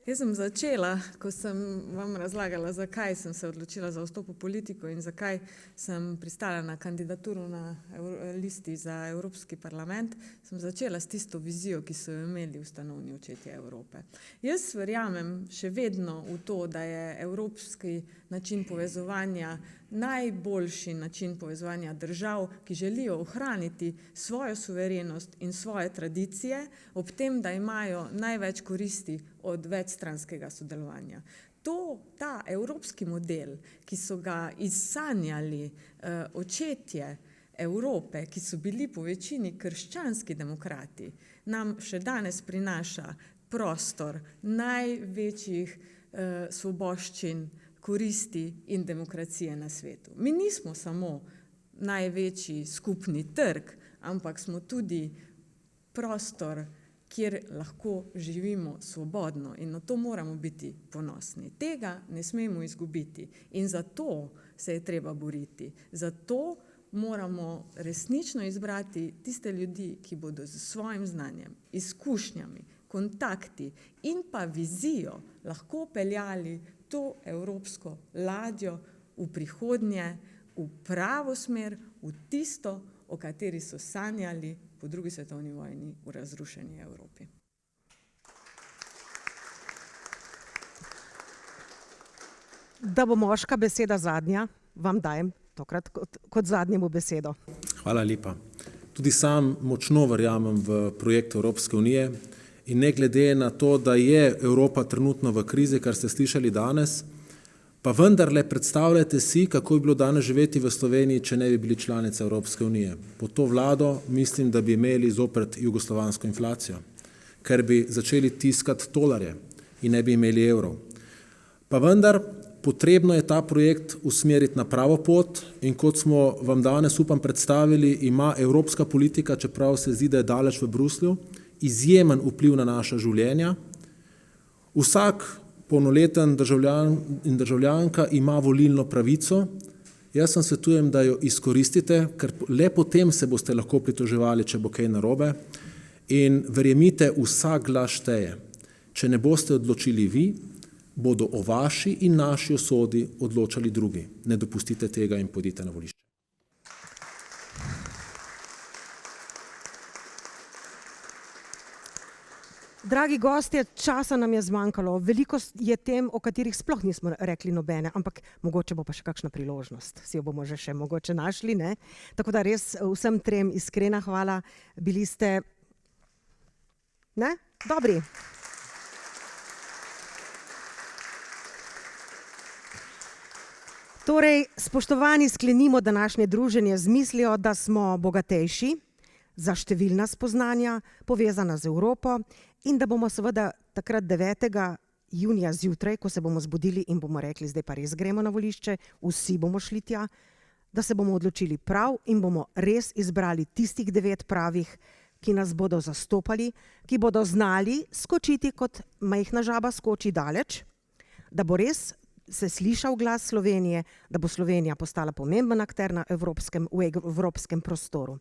Jaz sem začela, ko sem vam razlagala, zakaj sem se odločila za vstop v politiko in zakaj sem pristala na kandidaturo na listi za Evropski parlament, sem začela s tisto vizijo, ki so jo imeli ustanovni očetje Evrope. Jaz verjamem še vedno v to, da je evropski način povezovanja najboljši način povezovanja držav, ki želijo ohraniti svojo suverenost in svoje tradicije, ob tem, da imajo največ koristi od večstranskega sodelovanja. Ta evropski model, ki so ga izsanjali očetje Evrope, ki so bili po večini krščanski demokrati, nam še danes prinaša prostor največjih svoboščin, koristi in demokracije na svetu. Mi nismo samo največji skupni trg, ampak smo tudi prostor, kjer lahko živimo svobodno in na to moramo biti ponosni. Tega ne smemo izgubiti in zato se je treba boriti. Zato moramo resnično izbrati tiste ljudi, ki bodo z svojim znanjem, izkušnjami, kontakti in pa vizijo lahko peljali to evropsko ladjo v prihodnje, v pravo smer, v tisto, o kateri so sanjali po drugi svetovni vojni v razrušeni Evropi. Da bo moška beseda zadnja, vam dajem tokrat kot zadnjemu besedo. Hvala lepa. Tudi sam močno verjamem v projekt Evropske unije in ne glede na to, da je Evropa trenutno v krizi, kar ste slišali danes, pa vendarle predstavljajte si, kako bi bilo danes živeti v Sloveniji, če ne bi bili članice Evropske unije. Pod to vlado mislim, da bi imeli zopet jugoslovansko inflacijo, ker bi začeli tiskati tolarje in ne bi imeli evrov. Pa vendar, potrebno je ta projekt usmeriti na pravo pot in kot smo vam danes, upam, predstavili, ima evropska politika, čeprav se zdi, da je daleč v Bruslju, izjemen vpliv na naša življenja. Vsak polnoleten državljan in državljanka ima volilno pravico. Jaz vam svetujem, da jo izkoristite, ker le potem se boste lahko pritoževali, če bo kaj narobe. In verjemite, vsak glas šteje. Če ne boste odločili vi, bodo o vaši in naši usodi odločali drugi. Ne dopustite tega in pojdite na volišče. Dragi gostje, časa nam je zmanjkalo. Veliko je tem, o katerih sploh nismo rekli nobene, ampak mogoče bo pa še kakšna priložnost. Si jo bomo že še mogoče našli, ne? Tako da res vsem trem iskrena hvala. Bili ste, ne? Dobri. Torej, spoštovani, sklenimo današnje druženje z mislijo, da smo bogatejši za številna spoznanja, povezana z Evropo in da bomo seveda takrat 9. junija zjutraj, ko se bomo zbudili in bomo rekli, zdaj pa res gremo na volišče, vsi bomo šli tja, da se bomo odločili prav in bomo res izbrali tistih 9 pravih, ki nas bodo zastopali, ki bodo znali skočiti kot majhna žaba skoči daleč, da bo res se slišal glas Slovenije, da bo Slovenija postala pomemben akter v evropskem prostoru.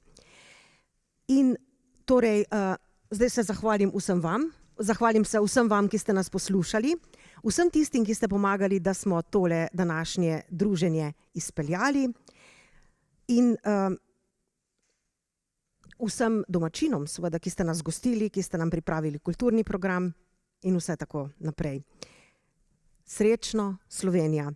In torej, zdaj se zahvalim vsem vam, zahvalim se vsem vam, ki ste nas poslušali, vsem tistim, ki ste pomagali, da smo tole današnje druženje izpeljali in vsem domačinom, seveda, ki ste nas gostili, ki ste nam pripravili kulturni program in vse tako naprej. Srečno, Slovenija!